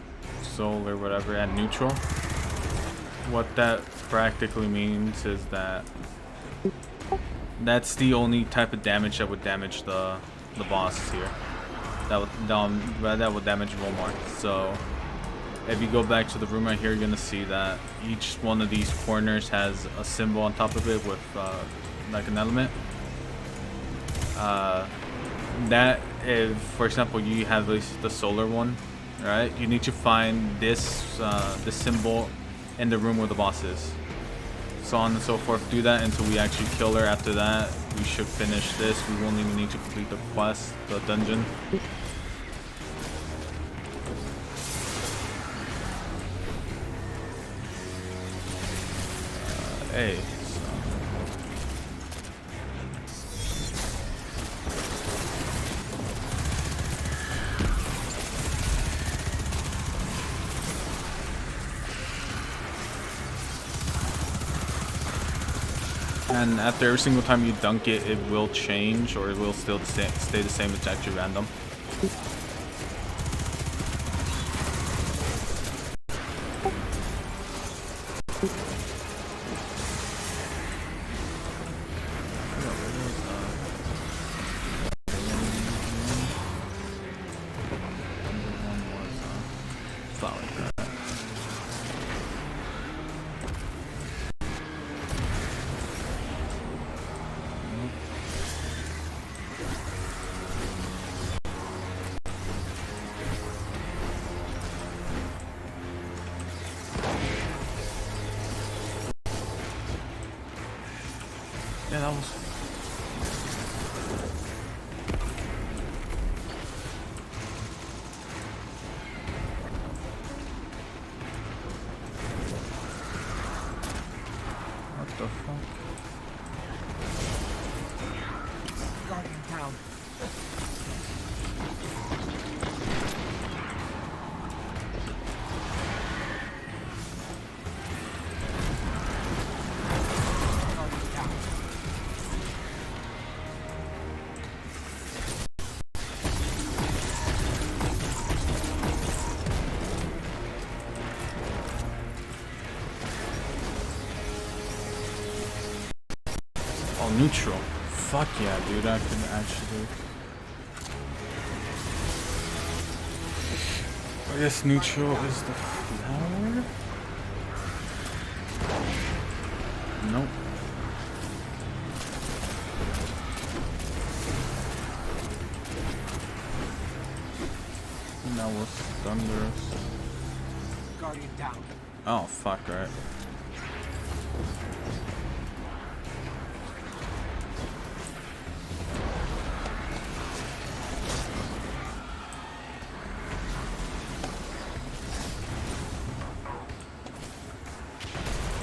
soul or whatever at neutral. What that practically means is that that's the only type of damage that would damage the boss here. That would damage Volmar. So if you go back to the room right here, you're gonna see that each one of these corners has a symbol on top of it with like an element. That if, for example, you have the solar one, right? You need to find this this symbol in the room where the boss is. So on and so forth. Do that until we actually kill her. After that, we should finish this. We won't even need to complete the quest, the dungeon. Hey. And after every single time you dunk it, it will change, or it will still stay the same. It's actually random. Yeah, that was... What the fuck? Guardian down. Oh, neutral. Fuck yeah, dude. I can actually... I guess neutral is the flower? Nope. And that was thunderous. Guardian down. Oh, fuck, right.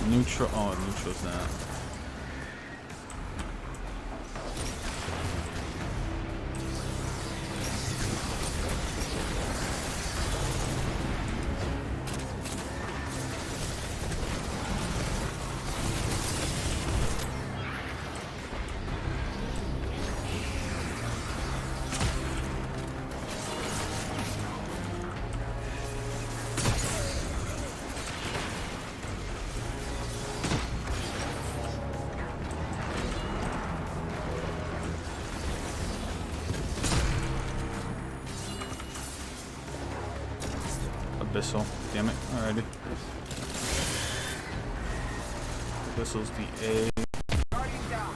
Neutral. Oh, neutral's that. Abyssal. Damn it. Alrighty. Abyssal's the A. Guardian down.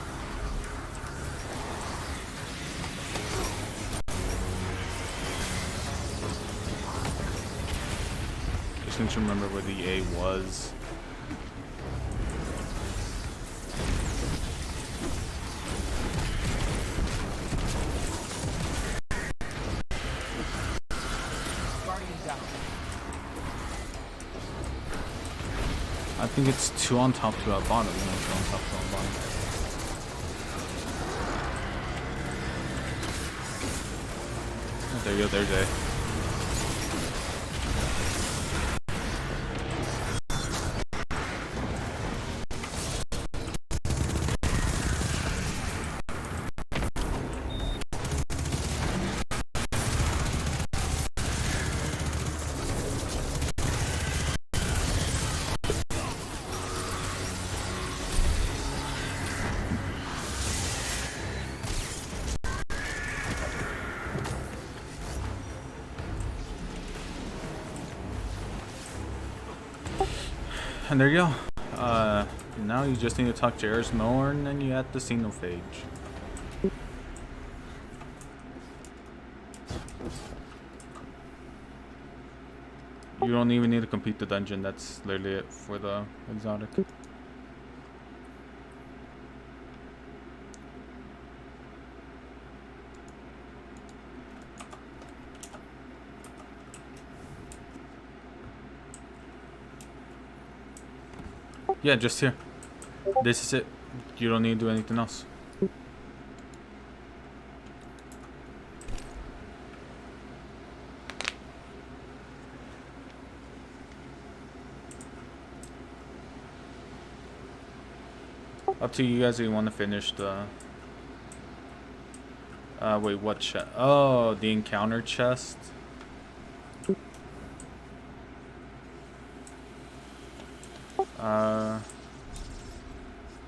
Just need to remember where the A was. Guardian down. I think it's 2 on top, 2 at bottom. No, 2 on top, 2 on bottom. Oh, there you go, there's A. And there you go. Now you just need to talk to Eris Morn and you have the Xenophage. You don't even need to complete the dungeon. That's literally it for the exotic. Yeah, just here. This is it. You don't need to do anything else. Up to you guys if you want to finish the... wait, what chest? Oh, the encounter chest.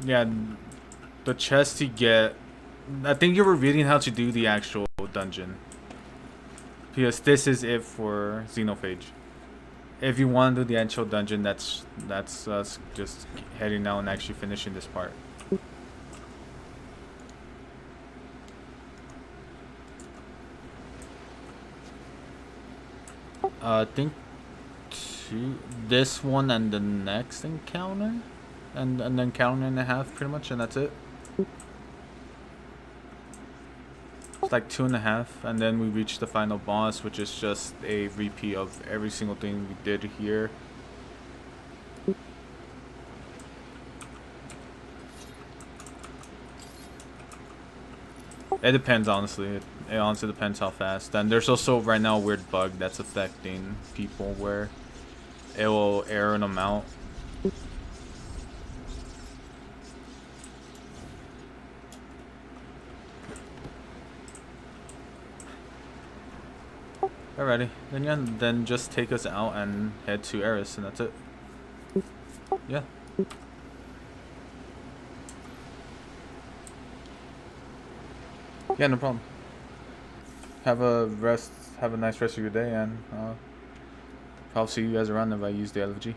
Yeah, the chest you get... I think you were reading how to do the actual dungeon. Because this is it for Xenophage. If you want to do the actual dungeon, that's us just heading out and actually finishing this part. I think this one and the next encounter, and an encounter and a half, pretty much, and that's it. It's like 2.5, and then we reach the final boss, which is just a repeat of every single thing we did here. It depends, honestly. It honestly depends how fast. And there's also right now a weird bug that's affecting people where it will error them out. Alrighty, then yeah, then just take us out and head to Eris, and that's it. Yeah. Yeah, no problem. Have a nice rest of your day, and I'll see you guys around if I use the LFG.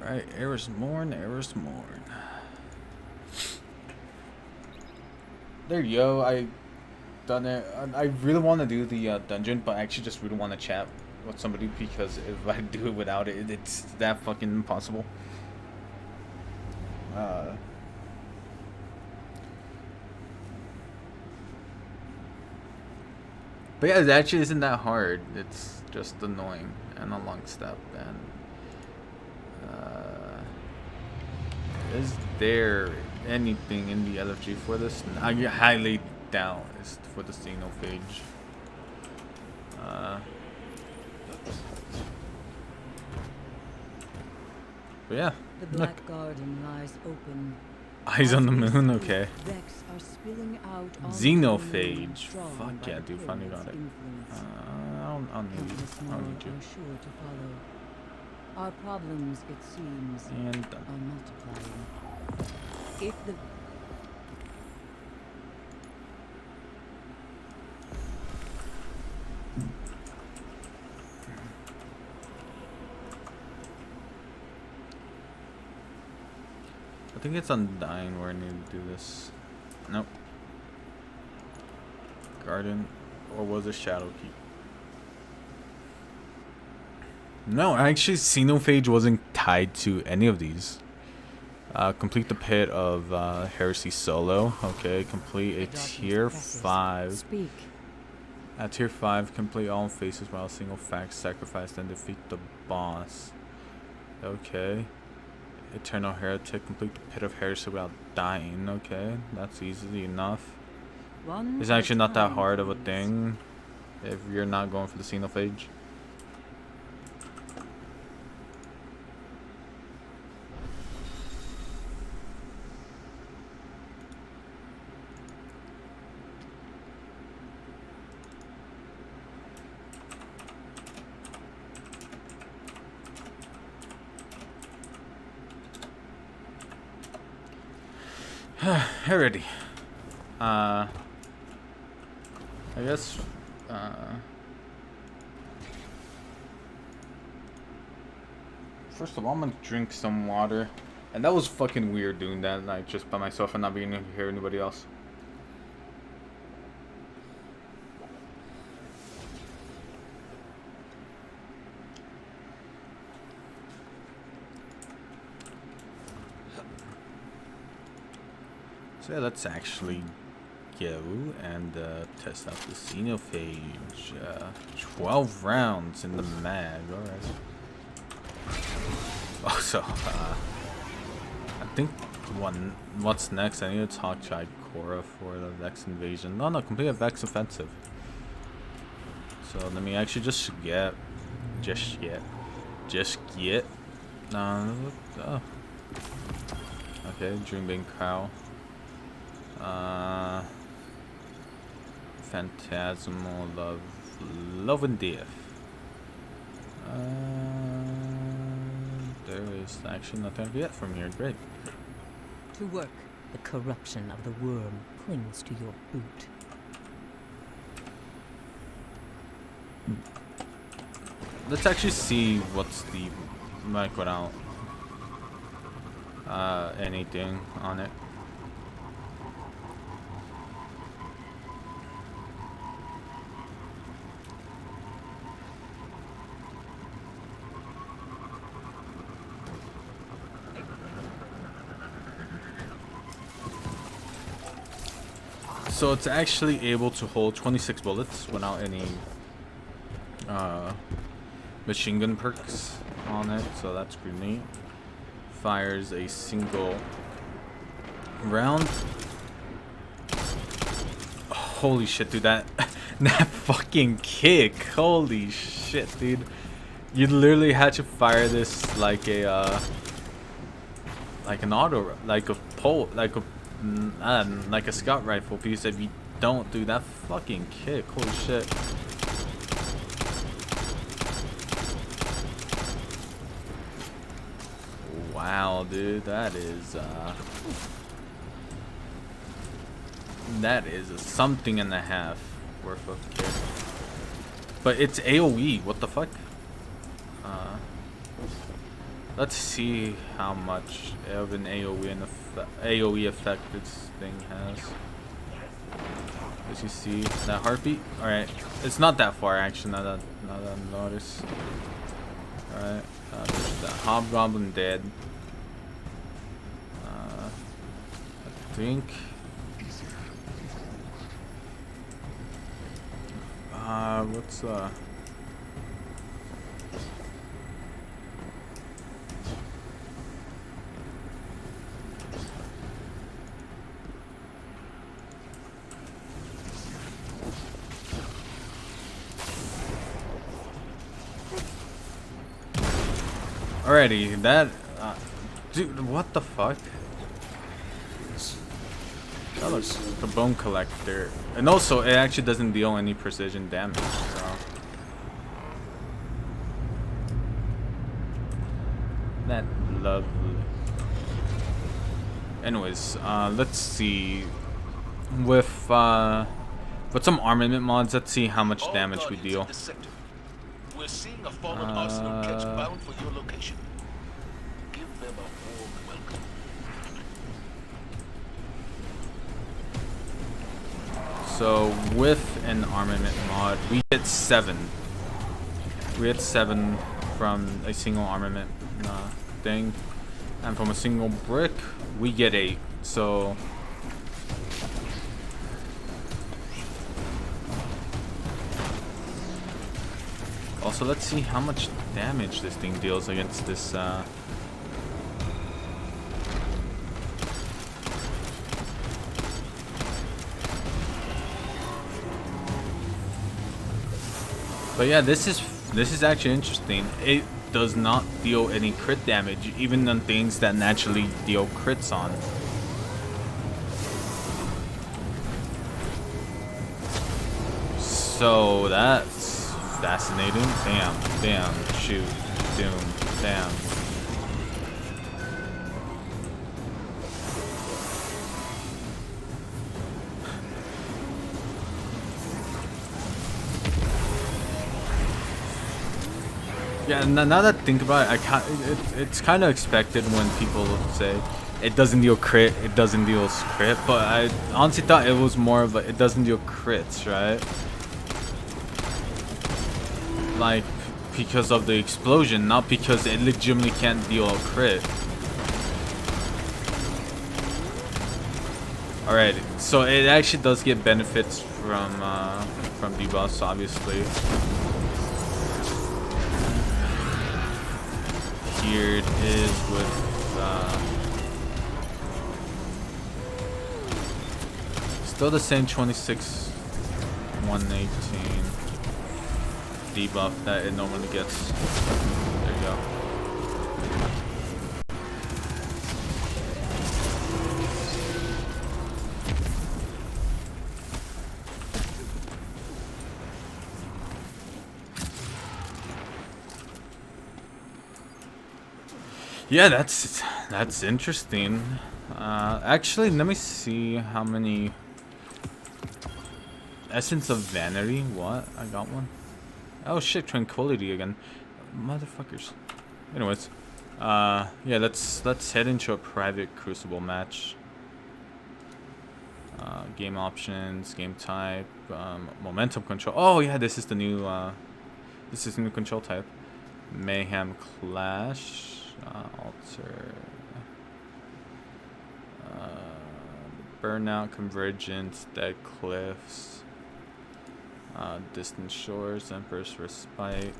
Alright, Eris Morn. There you go, I done it. I really want to do the dungeon, but I actually just really want to chat with somebody, because if I do it without it, it's that fucking impossible. But yeah, it actually isn't that hard. It's just annoying and a long step. And is there anything in the LFG for this? I highly doubt it's for the Xenophage. But yeah, The Black Garden lies open. Eyes on the moon, okay. Wrecks are spilling out on Xenophage. strong Fuck by yeah, the dude, finally pyramid's got it. influence. I'll need Countless you. more I'll need you. are sure to follow. Our problems, it seems, And done. are multiplying. If the I think it's Undying where I need to do this. Nope. Garden, or was it Shadowkeep? No, actually, Xenophage wasn't tied to any of these. Complete the pit of Heresy solo. Okay, complete a tier 5. speak, At tier 5, complete all phases while a single fact sacrificed and defeat the boss. Okay. Eternal Heretic, complete the pit of Heresy without dying. Okay, that's easy enough. one It's at a actually not that time, hard of a please. thing if you're not going for the Xenophage. Alrighty. I guess First of all, I'm gonna drink some water. And that was fucking weird doing that, like, just by myself and not being able to hear anybody else. So yeah, let's actually go and test out the Xenophage. 12 rounds in the mag, alright. Oh, so, I think what's next? I need to talk to Ikora for the Vex invasion. No, complete a Vex offensive. So let me actually just get. Oh. Okay, Dreambane Cow. Phantasmal Love and Death. There is actually nothing to get from here. Great. To work. The corruption of the worm clings to your boot. Let's actually see what's the mic without anything on it. So it's actually able to hold 26 bullets without any machine gun perks on it, so that's pretty neat. Fires a single round. Holy shit, dude, that fucking kick. Holy shit, dude. You literally had to fire this like a like an auto, like a pole, like a scout rifle, because if you don't do that fucking kick, holy shit. Wow, dude, that is a something and a half worth of kick. But it's AoE, what the fuck? Let's see how much of an AoE effect this thing has. As you see, that heartbeat. All right, it's not that far actually. Now that I notice. All right, there's the Hobgoblin dead. I think. What's Alrighty, that dude, what the fuck? That looks like a bone collector, and also it actually doesn't deal any precision damage. So. That lovely. Anyways, let's see. With some armament mods, let's see how much damage we deal. We're seeing a fallen Arsenal catch bound for your location. Give them a warm welcome. So with an armament mod, we get 7. We get 7 from a single armament thing, and from a single brick, we get 8. So. Also, let's see how much damage this thing deals against this, But yeah, this is actually interesting. It does not deal any crit damage, even on things that naturally deal crits on. So that's fascinating. Damn, shoot, doom, damn. Yeah, now that I think about it, it's kind of expected when people say it doesn't deal crit, it doesn't deal crit, but I honestly thought it was more of a it doesn't deal crits, right? Like, because of the explosion, not because it legitimately can't deal a crit. Alright, so it actually does get benefits from debuffs, obviously. Here it is with still the same 26 118 debuff that it normally gets. There you go. Yeah, that's interesting. Actually, let me see how many Essence of Vanity. What? I got one. Oh shit, Tranquility again, motherfuckers. Anyways, yeah, let's head into a private Crucible match. Game options, game type, momentum control. Oh yeah, this is the new control type. Mayhem Clash. Alter, Burnout, Convergence, Dead Cliffs, Distant Shores, Emperor's Respite,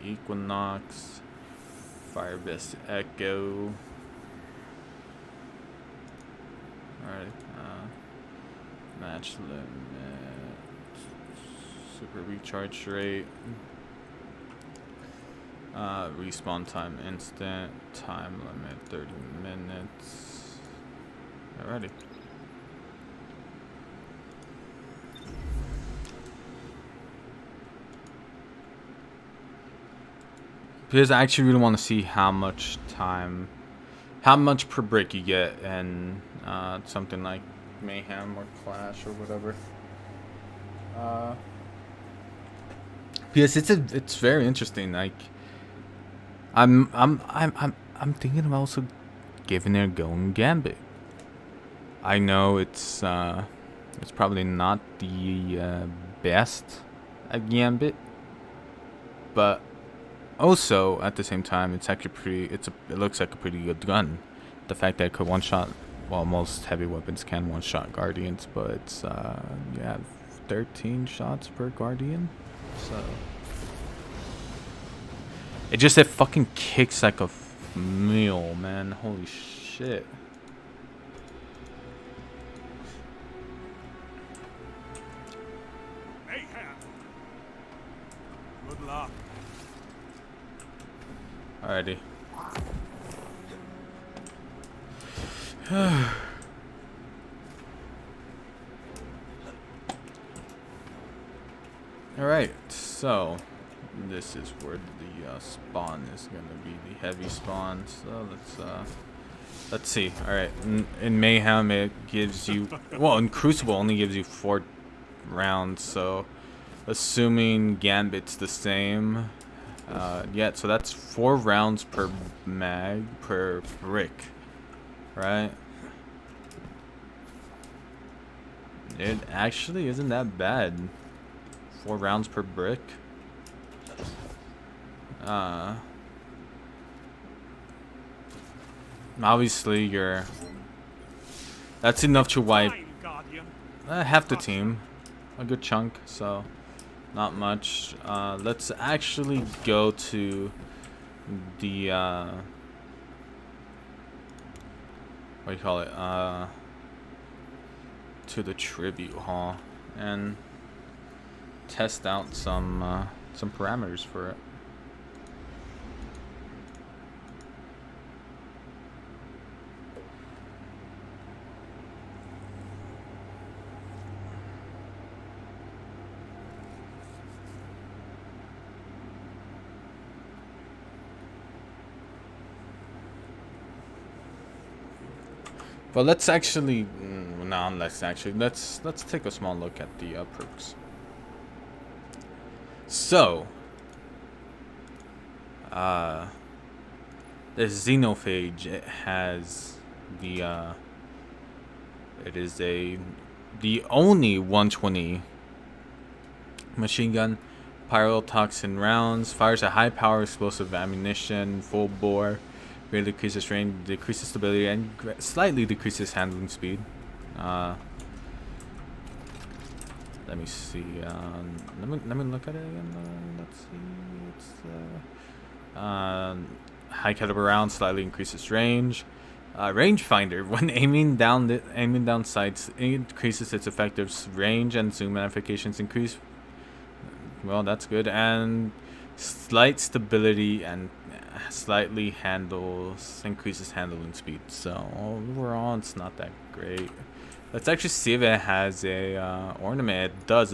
Equinox, Firebest Echo. Alright, match limit, super recharge rate. Respawn time instant, time limit 30 minutes. Alrighty. Because I actually really want to see how much per brick you get in something like Mayhem or Clash or whatever. Because it's very interesting. Like, I'm thinking of also giving it a go in Gambit. I know it's probably not the best at Gambit, but also at the same time it's actually it looks like a pretty good gun. The fact that it could one shot, well, most heavy weapons can one shot Guardians, but it's you have 13 shots per Guardian, so. It fucking kicks like a mule, man. Holy shit. Mayhem. Good luck. Alrighty. Alright, so this is where the spawn is gonna be, the heavy spawn. So let's see. All right, in Mayhem it gives you, well, in Crucible only gives you 4 rounds. So assuming Gambit's the same, yeah. So that's 4 rounds per mag per brick, right? It actually isn't that bad. 4 rounds per brick. Obviously that's enough to wipe half the team, a good chunk, so not much. Let's actually go to the what do you call it, to the tribute hall and test out some parameters for it. But let's take a small look at the perks. So Uh, the Xenophage. It has the it is the only 120 machine gun, pyrotoxin rounds, fires a high power explosive ammunition, full bore, greatly decreases range, decreases stability, and slightly decreases handling speed. Let me see. Let me look at it again. Let's see. It's high caliber round slightly increases range. Rangefinder, when aiming down sights, increases its effective range and zoom magnifications increase. Well, that's good. And slight stability and slightly increases handling speed. So overall, it's not that great. Let's actually see if it has a ornament. It does.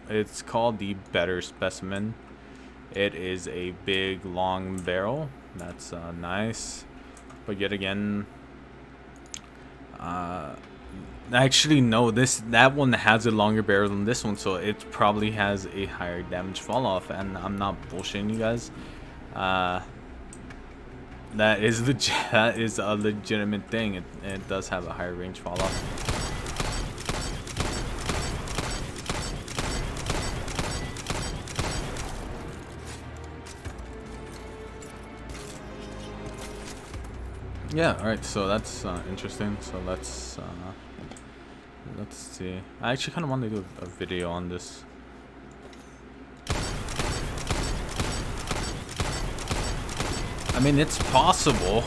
It's called the Better Specimen. It is a big, long barrel. That's nice. But yet again, actually no. That one has a longer barrel than this one, so it probably has a higher damage fall off. And I'm not bullshitting you guys. That is that is a legitimate thing. It does have a higher range fall off. Yeah, alright, so that's interesting. So let's see. I actually kind of want to do a video on this. I mean, it's possible.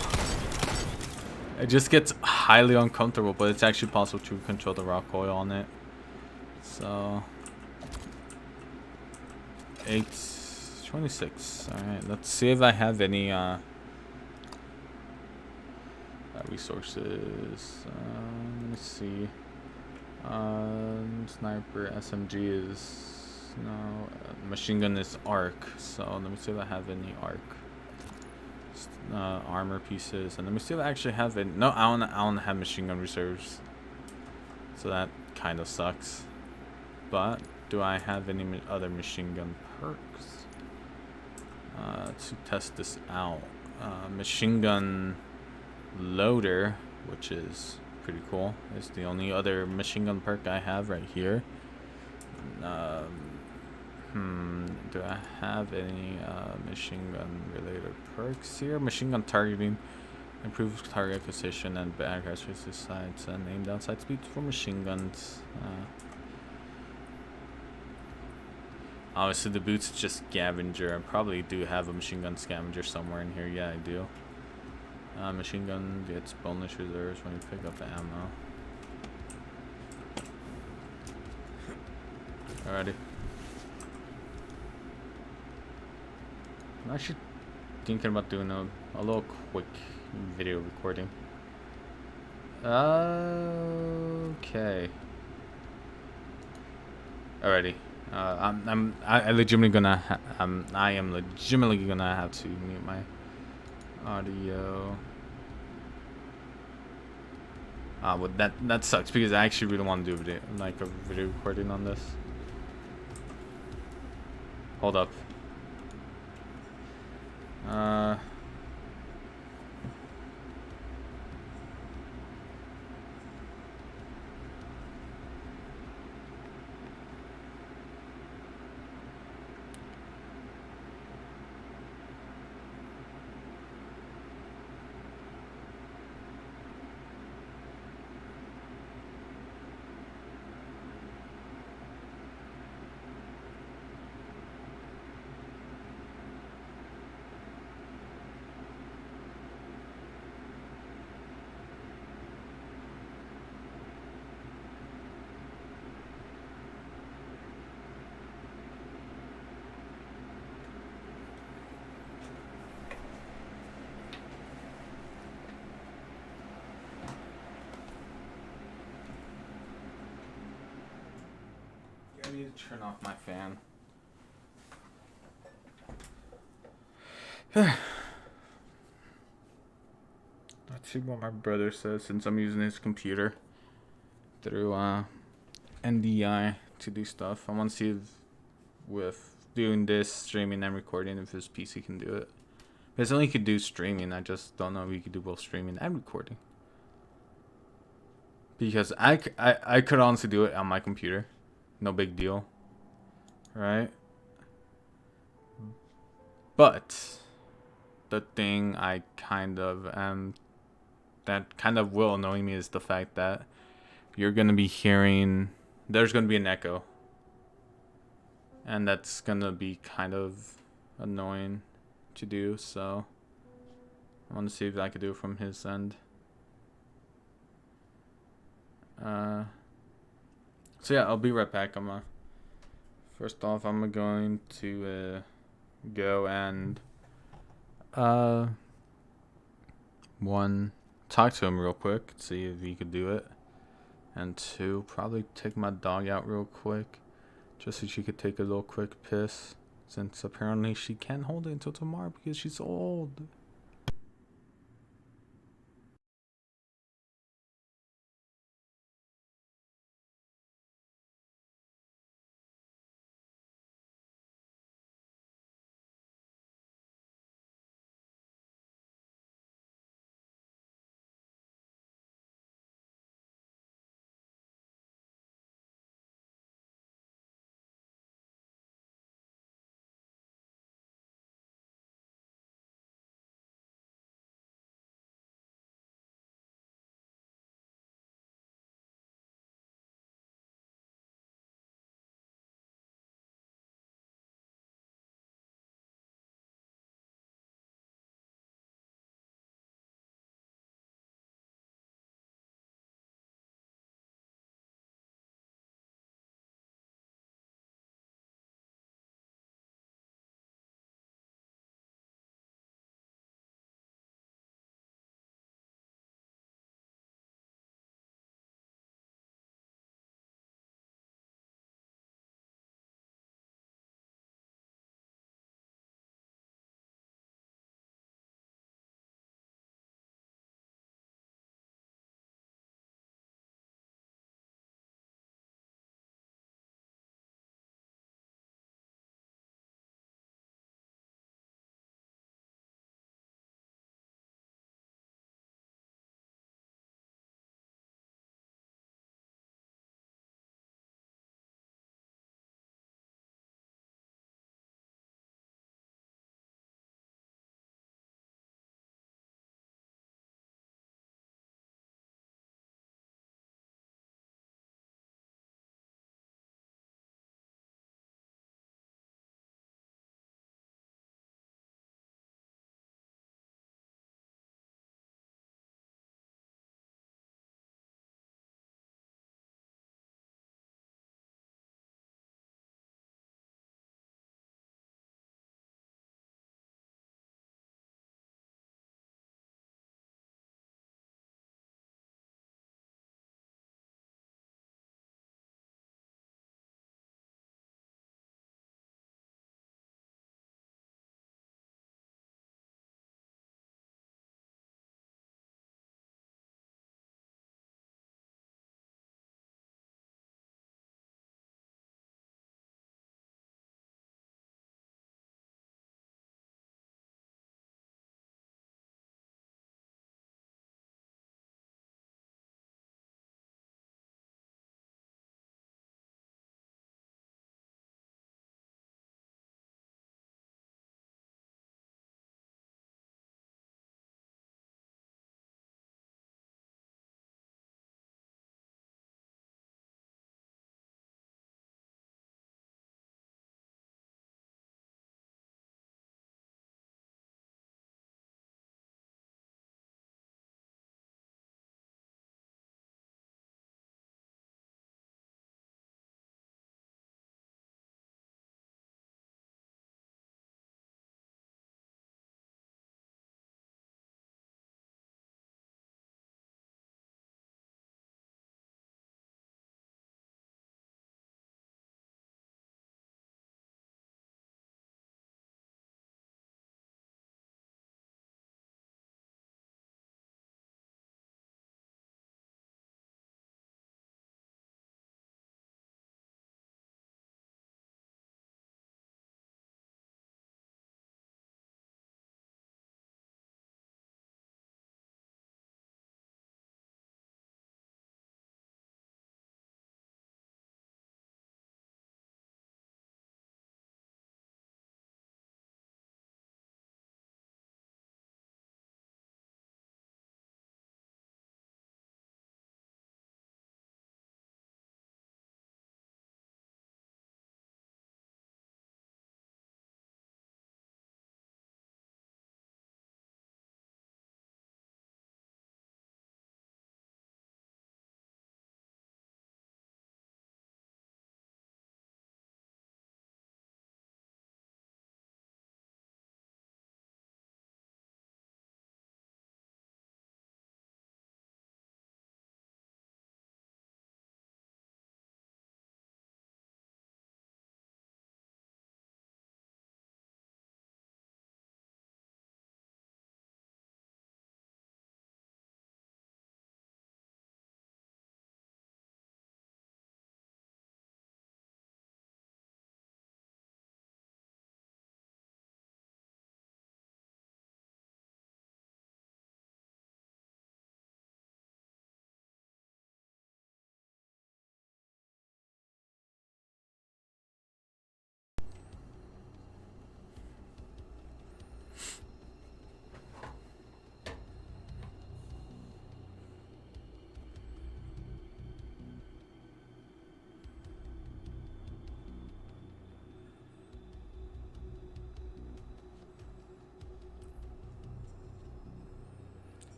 It just gets highly uncomfortable, but it's actually possible to control the recoil on it. So 826. Alright, let's see if I have any resources. Let me see. Sniper SMG is no. Machine gun is arc. So let me see if I have any arc. Armor pieces, and let me see if I actually have it. No, I don't have machine gun reserves. So that kind of sucks. But do I have any other machine gun perks to test this out? Machine gun loader, which is pretty cool. It's the only other machine gun perk I have right here. Do I have any machine gun related perks here? Machine gun targeting improves target position and back accuracy sights and aim down sight speed for machine guns. Obviously the boots is just scavenger. I probably do have a machine gun scavenger somewhere in here. Yeah, I do. Machine gun gets bonus reserves when you pick up the ammo. Alrighty. I'm actually thinking about doing a little quick video recording. Okay. Alrighty. I am legitimately gonna have to mute my audio. Well, that sucks because I actually really want to do a video recording on this. Hold up. I need to turn off my fan. Let's see what my brother says since I'm using his computer through NDI to do stuff. I want to see if with doing this streaming and recording if his PC can do it. It's only could do streaming. I just don't know if you could do both streaming and recording. Because I could honestly do it on my computer. No big deal. Right? But the thing I kind of am that kind of will annoy me is the fact that you're gonna be hearing there's gonna be an echo. And that's gonna be kind of annoying to do, so I want to see if I could do it from his end. So yeah, I'll be right back. First off, I'm going to go and one, talk to him real quick, see if he could do it, and two, probably take my dog out real quick, just so she could take a little quick piss, since apparently she can't hold it until tomorrow because she's old.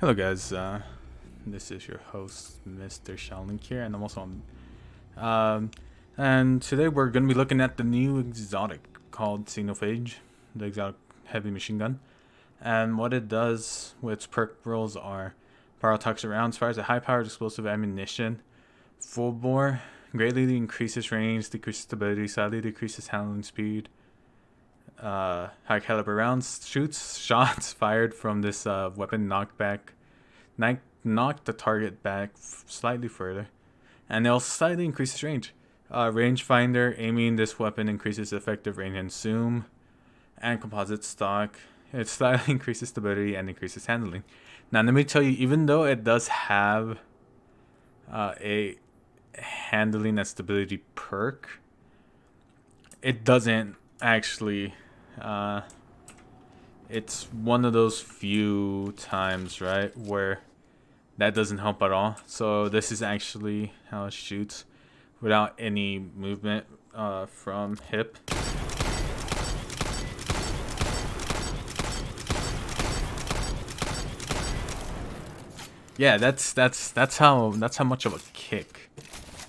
Hello guys, this is your host, Mr. Shaolin here, and I'm also on. And today we're going to be looking at the new exotic called Xenophage, the exotic heavy machine gun. And what it does with its perk rolls are toxic rounds, fires a high-powered explosive ammunition, full bore, greatly increases range, decreases stability, slightly decreases handling speed. High caliber rounds shoots shots fired from this weapon knock the target back slightly further, and it'll slightly increase its range. Rangefinder aiming this weapon increases effective range and zoom, and composite stock it slightly increases stability and increases handling. Now let me tell you, even though it does have a handling and stability perk, it doesn't actually it's one of those few times, right, where that doesn't help at all. So this is actually how it shoots without any movement from hip. Yeah, that's how much of a kick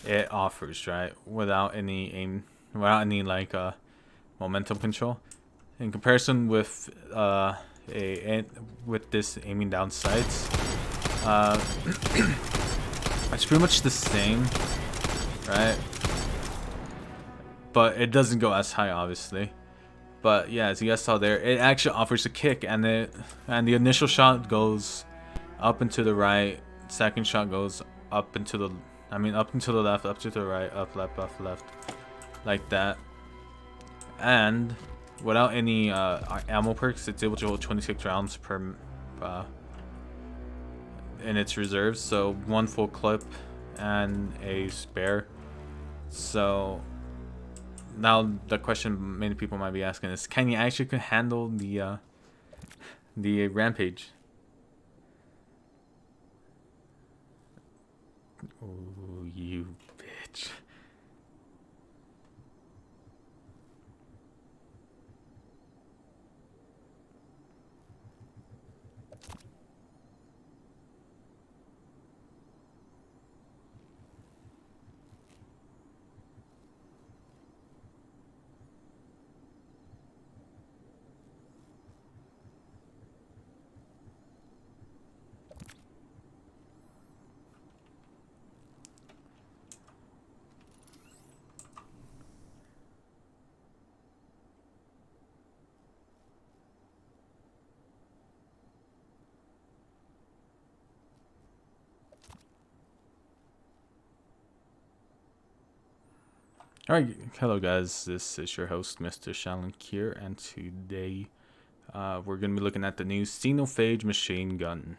it offers, right? Without any aim, without any like momentum control. In comparison with with this aiming down sights, it's pretty much the same, right? But it doesn't go as high, obviously. But yeah, as you guys saw there, it actually offers a kick, and the initial shot goes up and to the right. Second shot goes up and to the, up and to the left, up to the right, up left, like that. And without any ammo perks, it's able to hold 26 rounds per in its reserves, so one full clip and a spare. So now the question many people might be asking is, can you actually handle the rampage? Oh, you bitch. Alright, hello guys, this is your host, Mr. Shaolin here, and today we're going to be looking at the new Xenophage machine gun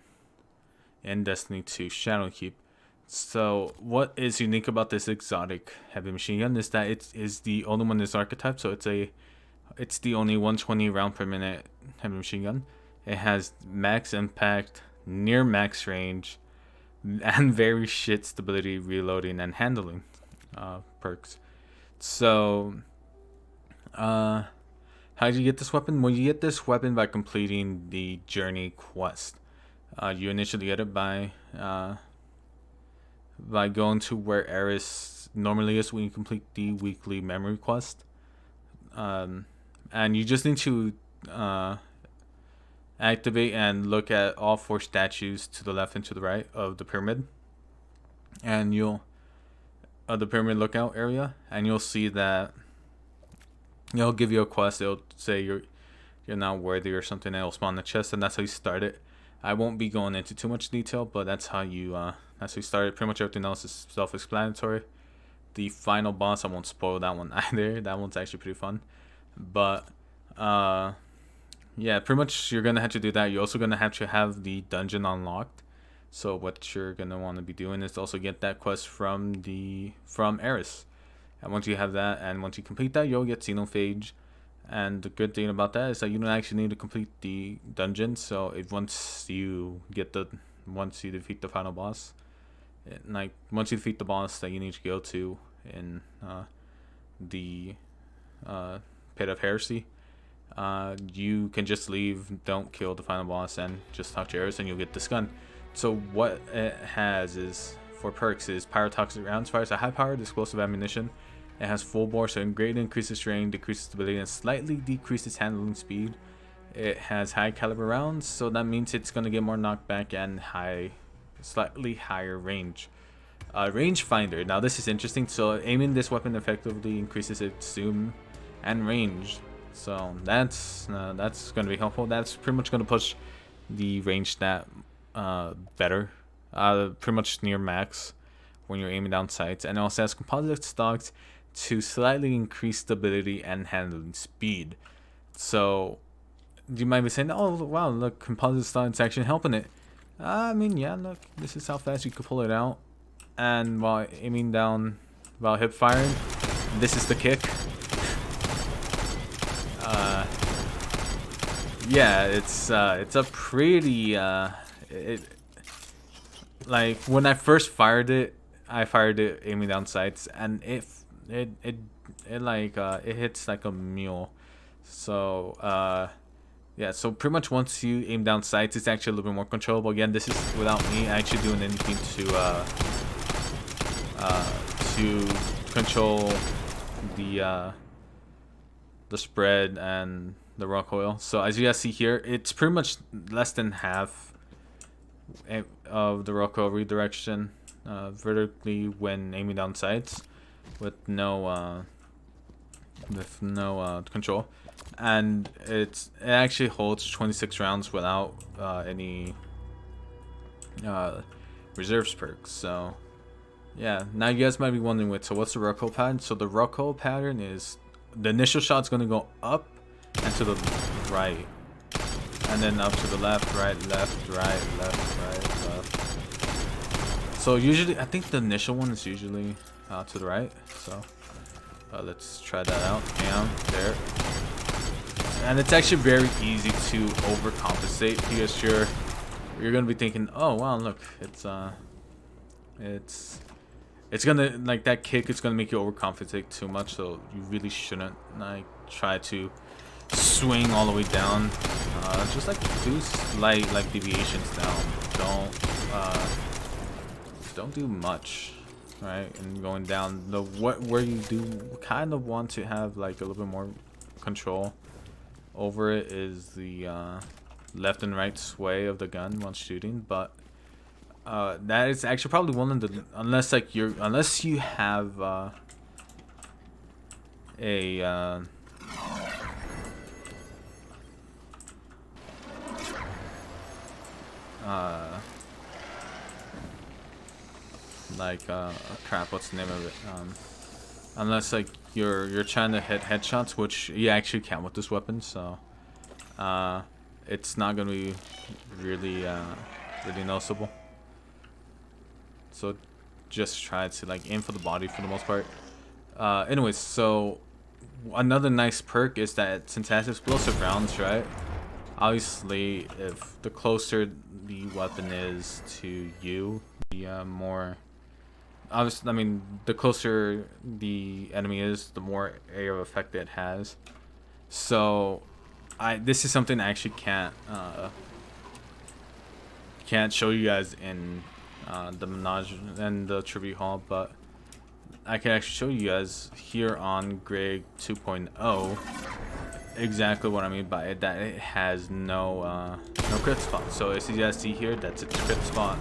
in Destiny 2 Shadowkeep. So, what is unique about this exotic heavy machine gun is that it is the only one in this archetype, so it's the only 120 round per minute heavy machine gun. It has max impact, near max range, and very shit stability, reloading, and handling perks. So, how did you get this weapon? Well, you get this weapon by completing the journey quest. You initially get it by going to where Eris normally is when you complete the weekly memory quest. And you just need to activate and look at all 4 statues to the left and to the right of the pyramid, and the pyramid lookout area, and you'll see that it'll give you a quest. It'll say you're not worthy or something, and it'll spawn the chest, and that's how you start it. I won't be going into too much detail, but that's how you start it. Pretty much everything else is self-explanatory. The final boss, I won't spoil that one either. That one's actually pretty fun. But yeah, pretty much you're gonna have to do that. You're also gonna have to have the dungeon unlocked. So what you're gonna want to be doing is to also get that quest from Eris. And once you have that, and once you complete that, you'll get Xenophage. And the good thing about that is that you don't actually need to complete the dungeon. So once you defeat the final boss, once you defeat the boss that you need to go to in the Pit of Heresy, you can just leave, don't kill the final boss, and just talk to Eris, and you'll get this gun. So what it has is, for perks, is pyrotoxic rounds. Fires a high-powered explosive ammunition. It has full bore, so it greatly increases range, decreases stability, and slightly decreases handling speed. It has high caliber rounds, so that means it's gonna get more knockback and slightly higher range. Rangefinder. Now this is interesting. So aiming this weapon effectively increases its zoom and range. So that's gonna be helpful. That's pretty much gonna push the range stat better, pretty much near max when you're aiming down sights. And it also has composite stocks to slightly increase stability and handling speed. So you might be saying, oh wow, look, composite stocks actually helping it. I mean, yeah, look, this is how fast you could pull it out. And while aiming down, while hip firing, this is the kick. Yeah, it's a pretty like when I first fired it, I fired it aiming down sights, and it hits like a mule. So yeah, so pretty much once you aim down sights, it's actually a little bit more controllable. Again, this is without me actually doing anything to control the spread and the recoil. So as you guys see here, it's pretty much less than half of the recoil redirection vertically when aiming down sights with no control, and it actually holds 26 rounds without any reserves perks. So yeah, now you guys might be wondering, so what's the recoil pattern? So the recoil pattern is the initial shot's going to go up and to the right, and then up to the left, right, left, right, left, right, left. So usually, I think the initial one is usually to the right. So let's try that out. Down there, and it's actually very easy to overcompensate because you're gonna be thinking, oh wow, look, it's gonna, like, that kick is gonna make you overcompensate too much, so you really shouldn't like try to swing all the way down. Just like do slight like deviations down. Don't do much, right? And going down where you do kind of want to have like a little bit more control over it is the left and right sway of the gun while shooting, but that is actually probably one of the, unless you have crap, what's the name of it? Unless like you're trying to hit headshots, which you actually can with this weapon, so it's not gonna be really noticeable. So just try to like aim for the body for the most part. Anyways, so another nice perk is that since it has explosive rounds, right? Obviously, if the closer the weapon is to you, the more, obviously, I mean, the closer the enemy is, the more area of effect it has. So this is something I actually can't show you guys in the Menage and the Tribute Hall, but I can actually show you guys here on Greg 2.0 exactly what I mean by it, that it has no crit spot. So as you guys see here, that's its crit spot.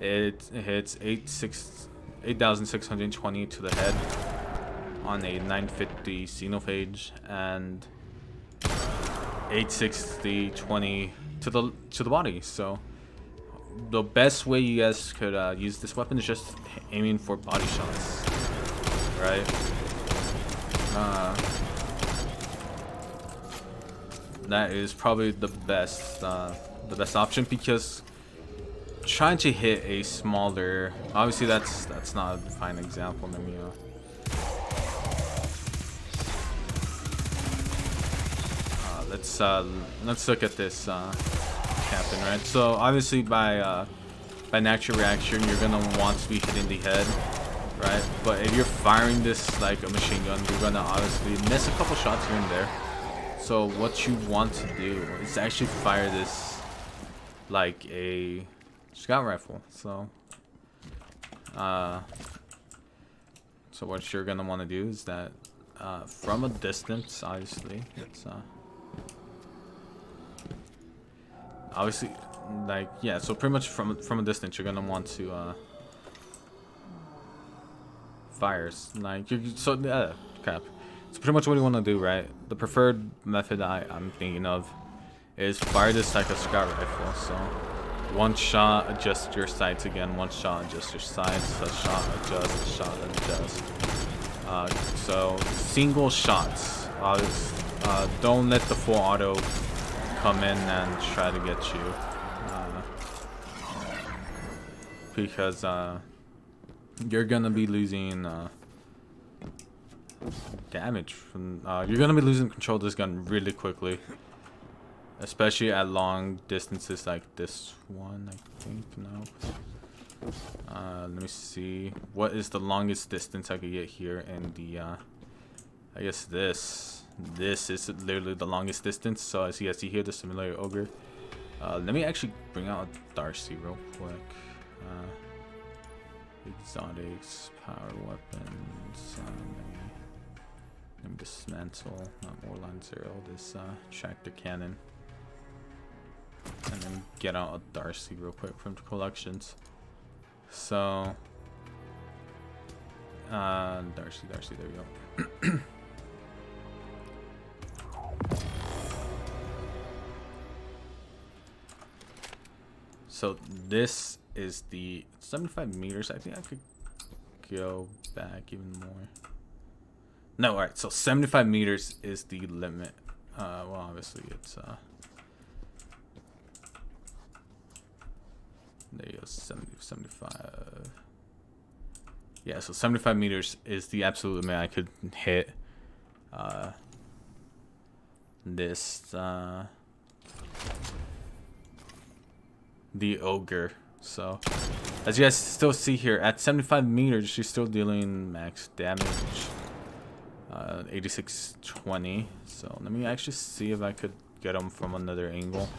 It hits 8,620 to the head on a 950 Xenophage, and 860-20 to the body. So the best way you guys could use this weapon is just aiming for body shots, right? That is probably the best option, because trying to hit a smaller, obviously that's not a fine example. Let me let's look at this captain, right? So obviously by natural reaction, you're gonna want to be hitting the head, right? But if you're firing this like a machine gun, you're gonna obviously miss a couple shots here and there. So what you want to do is actually fire this like a scout rifle. So what you're gonna want to do is that from a distance, obviously, it's obviously like yeah. So pretty much from a distance, you're gonna want to fires like you. So crap. So pretty much what you want to do, right? The preferred method I'm thinking of is fire this like a scout rifle. So one shot, adjust your sights again. One shot, adjust your sights. A shot, adjust. A shot, adjust. So single shots. Don't let the full auto come in and try to get you, because you're gonna be losing damage from. You're gonna be losing control of this gun really quickly, especially at long distances like this one. I think no. Let me see. What is the longest distance I could get here in the? I guess this is literally the longest distance. So as you guys see here, the Simulator Ogre. Let me actually bring out Darcy real quick. Exotics, power weapons. Let me dismantle, not more line zero, this tractor cannon. And then get out a Darcy real quick from the collections. So, Darcy, there we go. So this is the 75 meters. I think I could go back even more. No, alright, so 75 meters is the limit. Well, obviously it's, there you go, 75. Yeah, so 75 meters is the absolute limit I could hit, this, the Ogre. So, as you guys still see here, at 75 meters, she's still dealing max damage. 8620. So let me actually see if I could get him from another angle.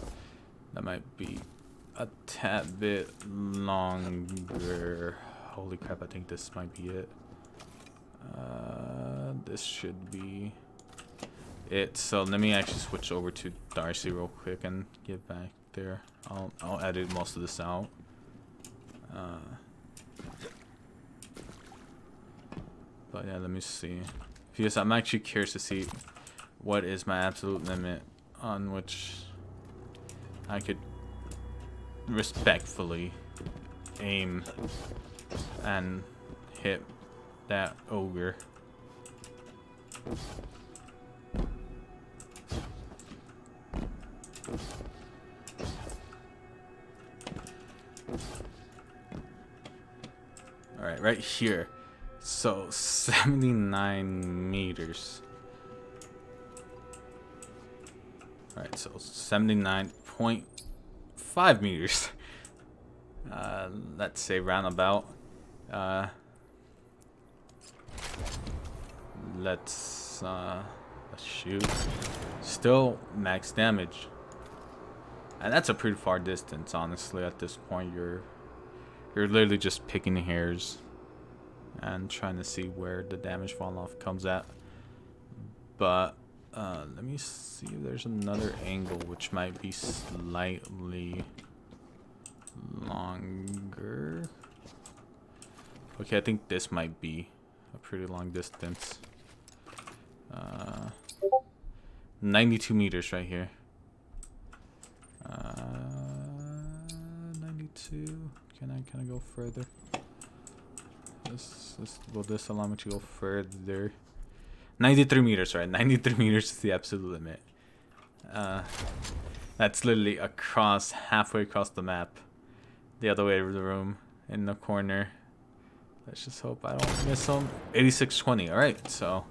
That might be a tad bit longer. Holy crap, I think this might be it. This should be it. So let me actually switch over to Darcy real quick and get back there. I'll edit most of this out. But yeah, let me see. Because I'm actually curious to see what is my absolute limit on which I could respectfully aim and hit that ogre. Alright, right here. So 79 meters. Alright, so 79.5 meters. Let's say roundabout. Let's shoot. Still max damage. And that's a pretty far distance, honestly. At this point, you're literally just picking hairs and trying to see where the damage fall off comes at. But let me see if there's another angle which might be slightly longer. Okay, I think this might be a pretty long distance. 92 meters right here. 92. Can I go further? Will this allow me to go further? 93 meters, right? 93 meters is the absolute limit. That's literally halfway across the map. The other way of the room, in the corner. Let's just hope I don't miss him. 8620. Alright, so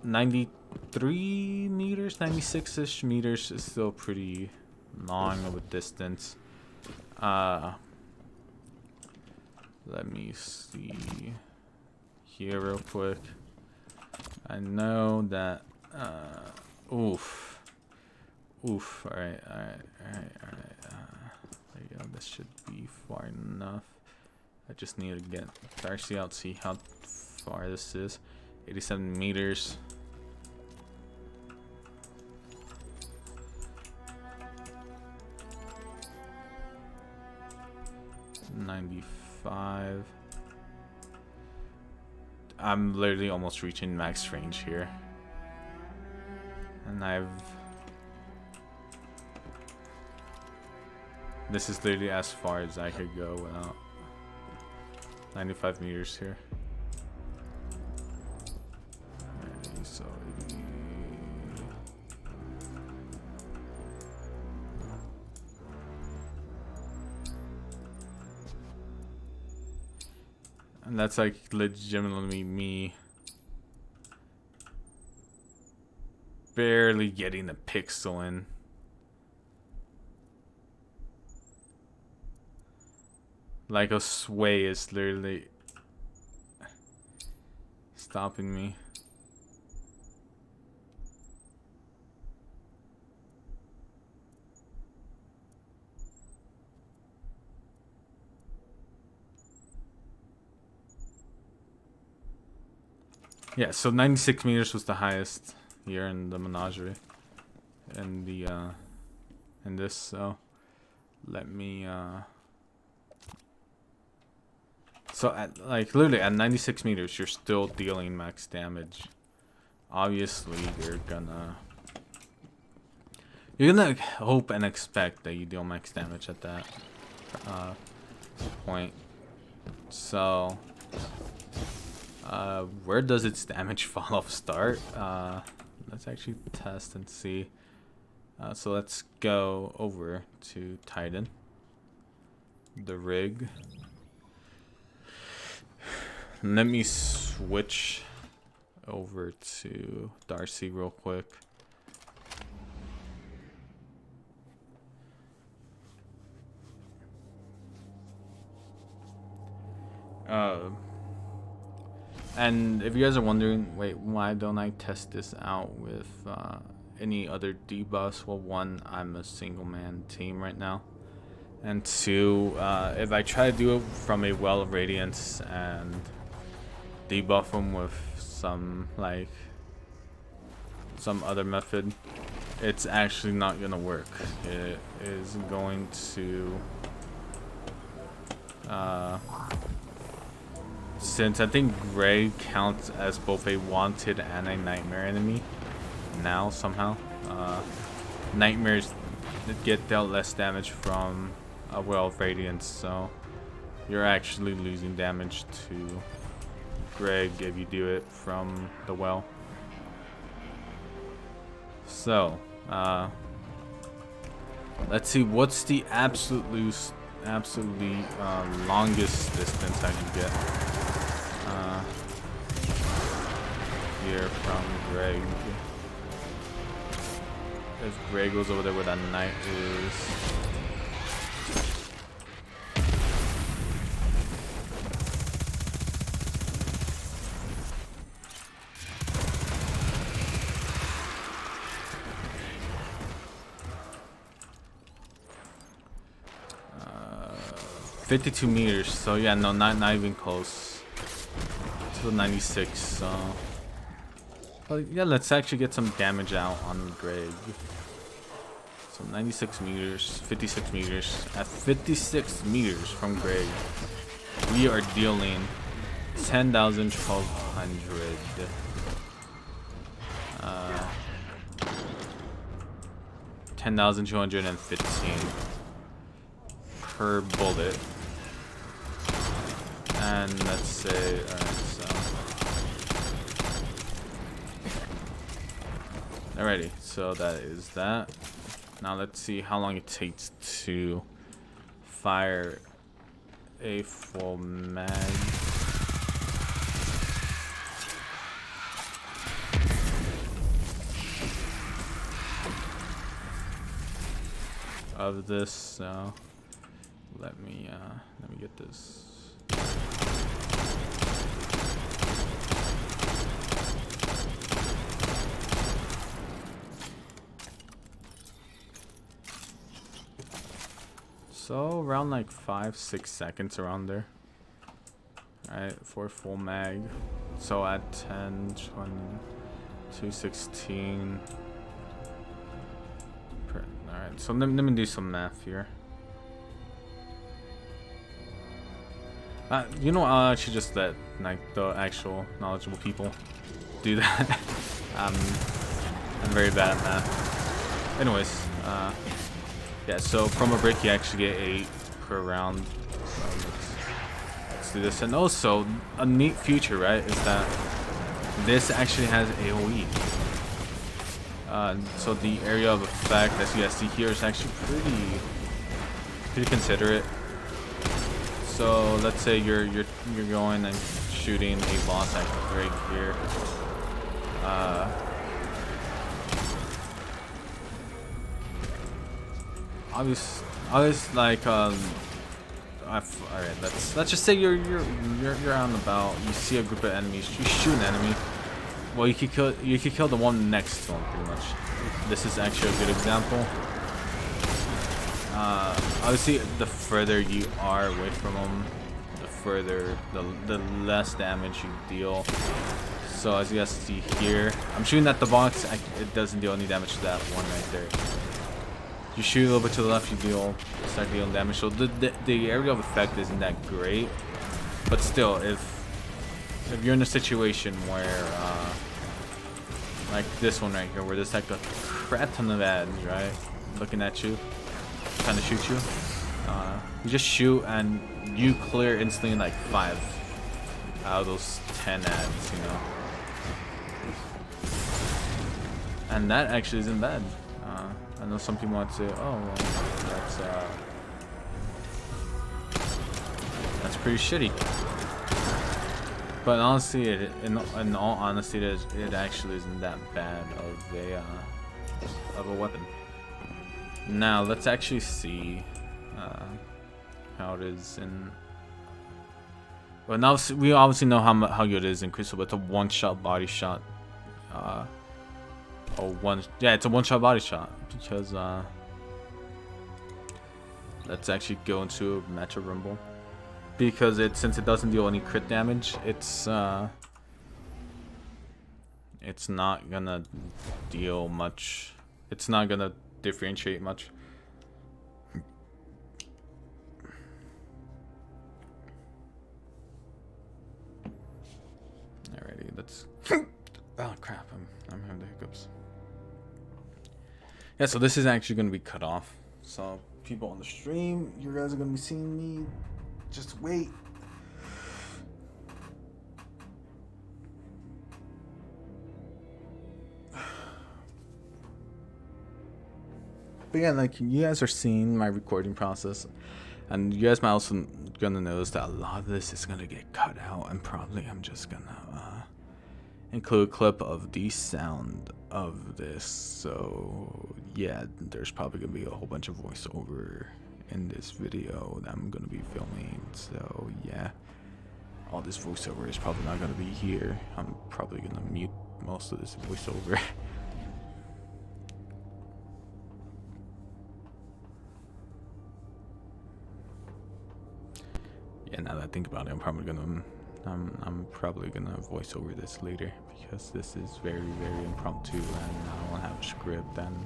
93 meters, 96-ish meters is still pretty long of a distance. Let me see here real quick. I know that Oof. Oof. Alright, alright, alright, alright. There you go. This should be far enough. I just need to get Darcy out, see how far this is. 87 meters. $95. I'm literally almost reaching max range here. And this is literally as far as I could go without 95 meters here. Okay, so and that's like legitimately me barely getting the pixel in. Like a sway is literally stopping me. Yeah, so 96 meters was the highest here in the menagerie. And the in this, so let me so at like literally at 96 meters you're still dealing max damage. Obviously you're gonna hope and expect that you deal max damage at that point. So where does its damage fall off start? Let's actually test and see. So let's go over to Titan, the rig. Let me switch over to Darcy real quick. And if you guys are wondering, wait, why don't I test this out with any other debuffs? Well, one, I'm a single man team right now, and two, if I try to do it from a well of radiance and debuff them with some other method, it's actually not gonna work. It is going to since I think Grey counts as both a wanted and a nightmare enemy now somehow. Nightmares get dealt less damage from a well of radiance, so you're actually losing damage to Greg if you do it from the well. So let's see what's the absolutely longest distance I can get here from Greg. If Greg goes over there where that knight is. 52 meters, so yeah, no, not even close to 96. So, but yeah, let's actually get some damage out on Greg. So 96 meters, 56 meters. At 56 meters from Greg, we are dealing 10,000, 1,200. 10,215 per bullet. And let's say, alrighty, so that is that. Now let's see how long it takes to fire a full mag. Of this, so let me get this. So around like 5-6 seconds around there. Alright, for full mag. So at 10, 20, 216. Alright, so let me do some math here. You know, I'll actually just let like the actual knowledgeable people do that. I'm very bad at math. Anyways, yeah. So from a brick, you actually get 8 per round. So let's do this. And also, a neat feature, right, is that this actually has AOE. So the area of effect, as you guys see here, is actually pretty considerate. So let's say you're going and shooting a boss like right here. Obvious like all right. Let's just say you're out and about. You see a group of enemies. You shoot an enemy. Well, you could kill the one next to him pretty much. This is actually a good example. Obviously, the further you are away from them, the less damage you deal. So as you guys see here, I'm shooting at the box. It doesn't deal any damage to that one right there. You shoot a little bit to the left, you start dealing damage. So the area of effect isn't that great, but still, if you're in a situation where like this one right here, where there's like a crap ton of ads, right, looking at you, trying to shoot you, you just shoot and you clear instantly like 5 out of those 10 ads, you know. And that actually isn't bad. I know some people might say, oh, well, that's pretty shitty. But honestly, in all honesty, it actually isn't that bad of a weapon. Now let's actually see how it is in. Well, now we obviously know how good it is in Crystal, but it's a one-shot body shot. It's a one-shot body shot because let's actually go into Metro Rumble, because since it doesn't deal any crit damage, it's not gonna deal much. It's not gonna differentiate much. Alrighty, let's. Oh crap! I'm having the hiccups. Yeah, so this is actually going to be cut off. So people on the stream, you guys are going to be seeing me. Just wait. But yeah, like you guys are seeing my recording process, and you guys might also gonna notice that a lot of this is gonna get cut out, and probably I'm just gonna include a clip of the sound of this. So yeah, there's probably gonna be a whole bunch of voiceover in this video that I'm gonna be filming. So yeah, all this voiceover is probably not gonna be here. I'm probably gonna mute most of this voiceover. Yeah, now that I think about it, I'm probably gonna voice over this later, because this is very impromptu and I don't have a script, and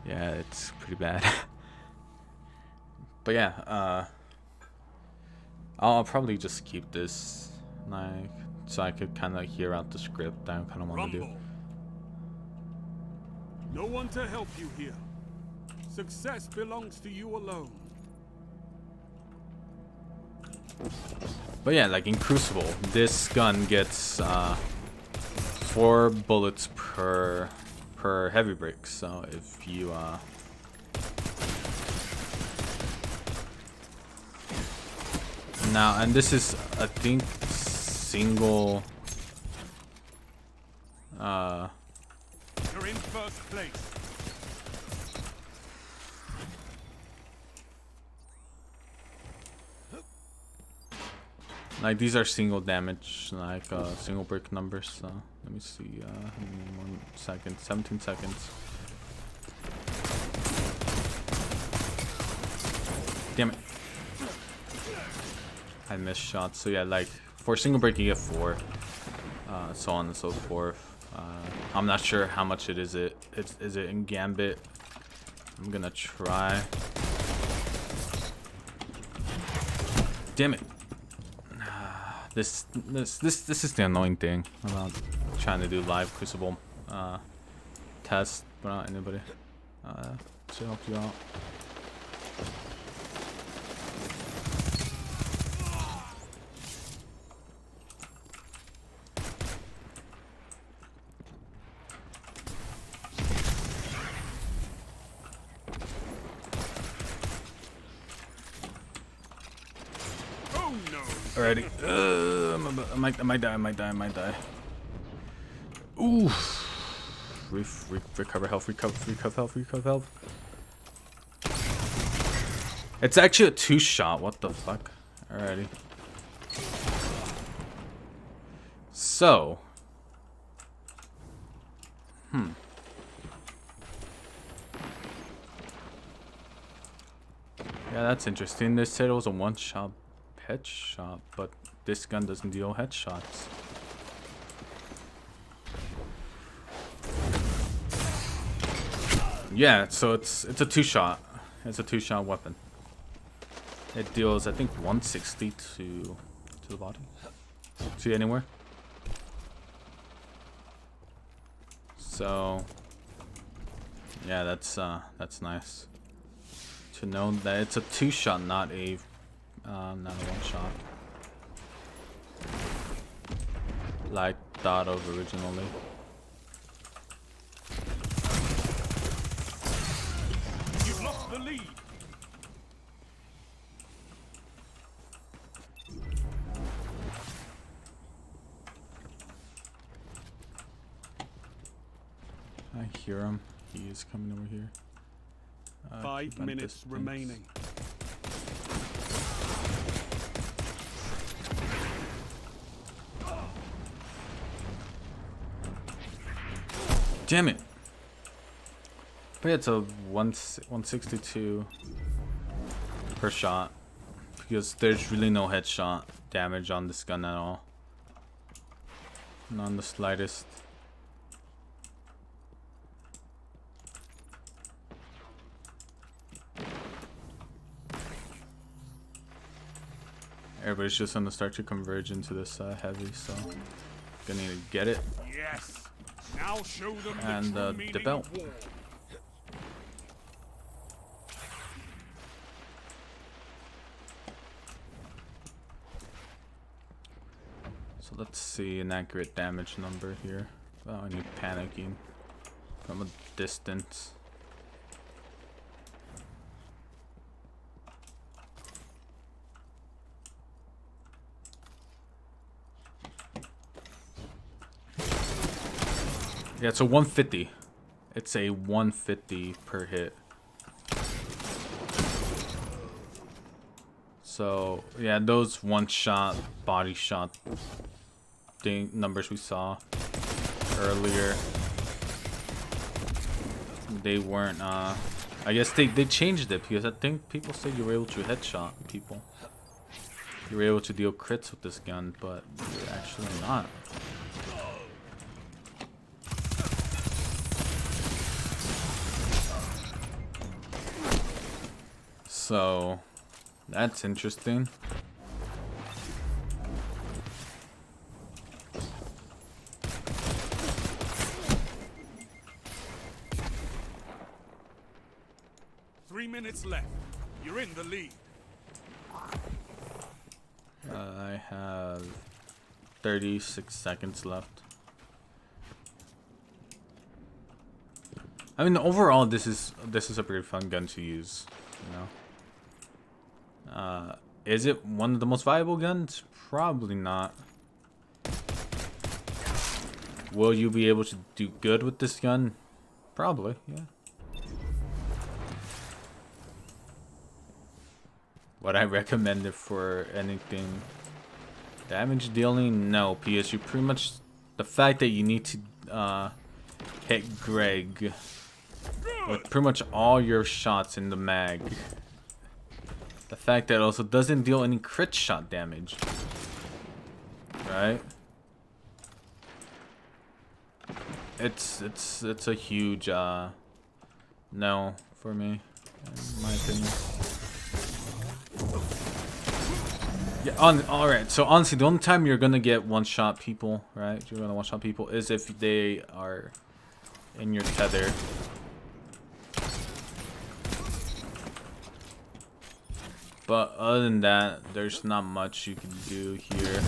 yeah, it's pretty bad. But yeah, I'll probably just keep this like so I could kind of hear out the script that I kind of want to do. No one to help you here. Success belongs to you alone. But yeah, like in Crucible, this gun gets 4 bullets per heavy brick. So if you now, and this is I think single You're in first place. like these are single damage, like single brick numbers. So let me see, 1 second, 17 seconds. Damn it. I missed shots. So yeah, like for single break you get 4. So on and so forth. I'm not sure how much it is. Is it in Gambit? I'm gonna try. Damn it. This is the annoying thing about trying to do live Crucible tests without anybody to help you out. Oh no! Alrighty. I might die. Ooh. Recover health. It's actually a 2-shot. What the fuck? Alrighty. So. Yeah, that's interesting. They said it was a 1-shot headshot, but this gun doesn't deal headshots. Yeah, so it's a 2-shot. It's a 2-shot weapon. It deals, I think, 160 to the body. See anywhere? So yeah, that's nice to know that it's a 2-shot, not a 1-shot, like thought of originally. You've lost the lead. I hear him. He is coming over here. 5 keep at minutes distance. remaining. Damn it! But it's a 162 per shot, because there's really no headshot damage on this gun at all. Not the slightest. Everybody's just gonna start to converge into this heavy, so gonna need to get it Yes. Now show them and the true the meaning belt. of war. So let's see an accurate damage number here. Oh, I need panicking from a distance. Yeah, it's a 150. It's a 150 per hit. So yeah, those 1-shot body shot thing numbers we saw earlier, they weren't I guess they changed it, because I think people said you were able to headshot people. You were able to deal crits with this gun, but you're actually not. So that's interesting. Three minutes left. You're in the lead. I have 36 seconds left. I mean, overall, this is a pretty fun gun to use, you know. Is it one of the most viable guns? Probably not. Will you be able to do good with this gun? Probably, yeah. Would I recommend it for anything damage dealing? No, because you pretty much, the fact that you need to hit Greg with pretty much all your shots in the mag The fact that it also doesn't deal any crit shot damage. Right? It's a huge no for me, in my opinion. Yeah, alright, so honestly the only time you're gonna get one-shot people, right? You're gonna one-shot people is if they are in your tether. But other than that, there's not much you can do here.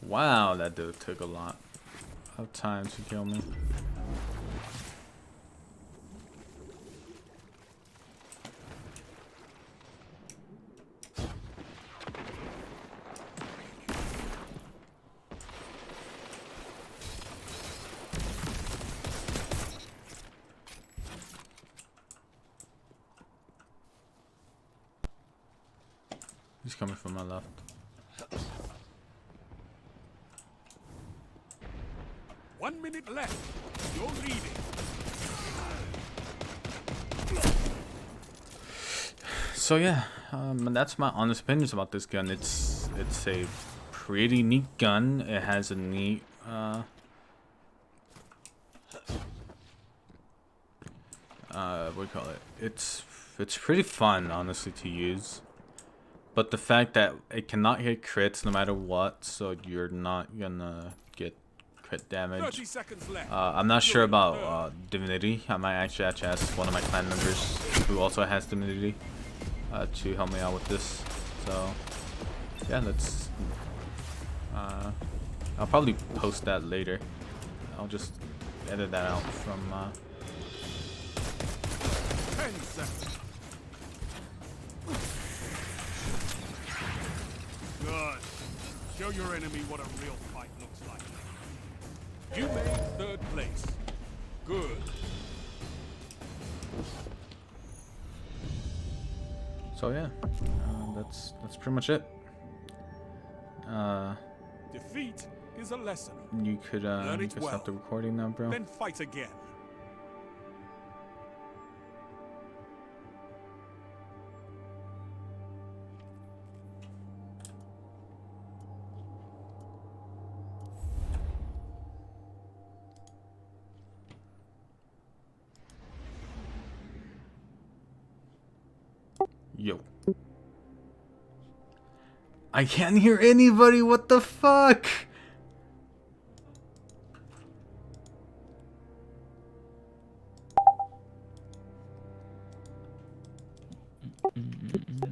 Wow, that dude took a lot of time to kill me. He's coming from my left. One minute left. You're leading. So yeah, that's my honest opinions about this gun. It's a pretty neat gun. It has a neat what do you call it? It's pretty fun, honestly, to use. But the fact that it cannot hit crits no matter what, so you're not gonna get crit damage. 30 seconds left. I'm not sure about Divinity. I might actually have to ask one of my clan members who also has Divinity to help me out with this. So yeah, let's. I'll probably post that later. I'll just edit that out from. 10 seconds. Good. Show your enemy what a real fight looks like. You made 3rd place. Good. So yeah, that's pretty much it. Defeat is a lesson. You could stop the recording now, bro. Then fight again. Yo. I can't hear anybody, what the fuck?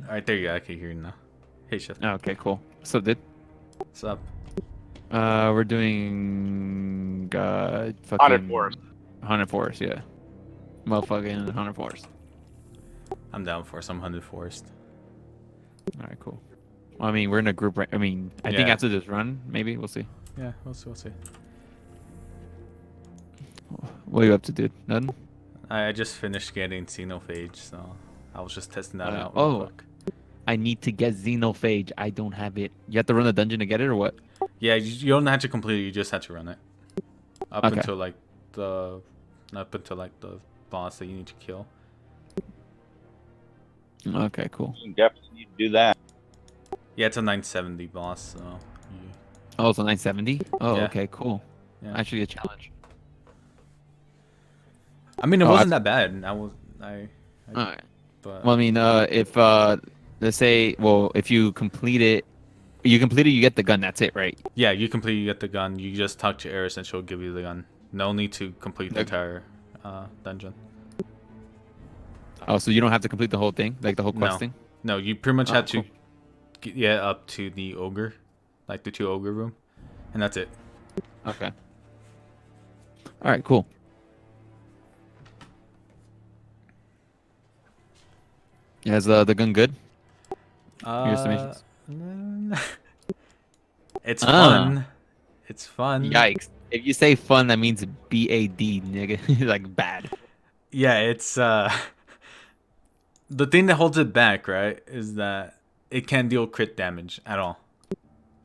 Alright, there you go, I can hear you now. Hey, Chef. Okay, cool. So dude, What's up? we're doing fucking Haunted Forest. Haunted Forest, yeah. Motherfucking Haunted Forest. I'm down for some 100 Forest. All right, cool. Well, I mean, we're in a group. I mean, I think Yeah. after this run, maybe we'll see. Yeah, we'll see, we'll see. What are you up to, dude? Nothing. I just finished getting Xenophage, so I was just testing that out. oh. Real quick. I need to get Xenophage. I don't have it. You have to run the dungeon to get it, or what? Yeah, you don't have to complete it, you just have to run it. Up Okay. until like the boss that you need to kill. Okay, cool. You definitely need to do that. Yeah, it's a 970 boss, so you, Oh, it's a 970. Oh, Yeah. okay, cool. yeah. Actually, a challenge. I mean, it Oh, wasn't that bad. All right. But Well, I mean, if let's say, well, if you complete it, you get the gun. That's it, right? yeah, you complete, you get the gun. You just talk to Eris and she'll give you the gun. No need to complete the Okay. entire dungeon. Oh, so you don't have to complete the whole thing, like the whole quest No. thing. No, you pretty much Oh, have to cool. get up to the ogre, like the 2 ogre room, and that's it. Okay. All right, cool. Yeah, is the gun good? Your estimations? It's Ah. fun. It's fun. Yikes! If you say fun, that means BAD, nigga. Like bad. Yeah, it's the thing that holds it back, right, is that it can't deal crit damage at all.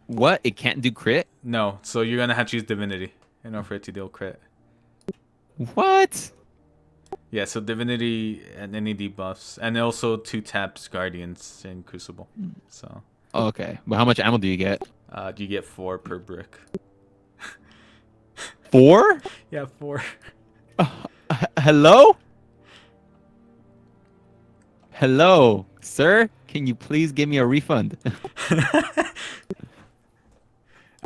What? It can't do crit? No, so you're gonna have to use divinity in order for it to deal crit. What? Yeah, so Divinity and any debuffs, and also 2 taps Guardians in Crucible. So Okay, but how much ammo do you get? you get 4 per brick. 4? Yeah, 4. Hello? Hello, sir? Can you please give me a refund? I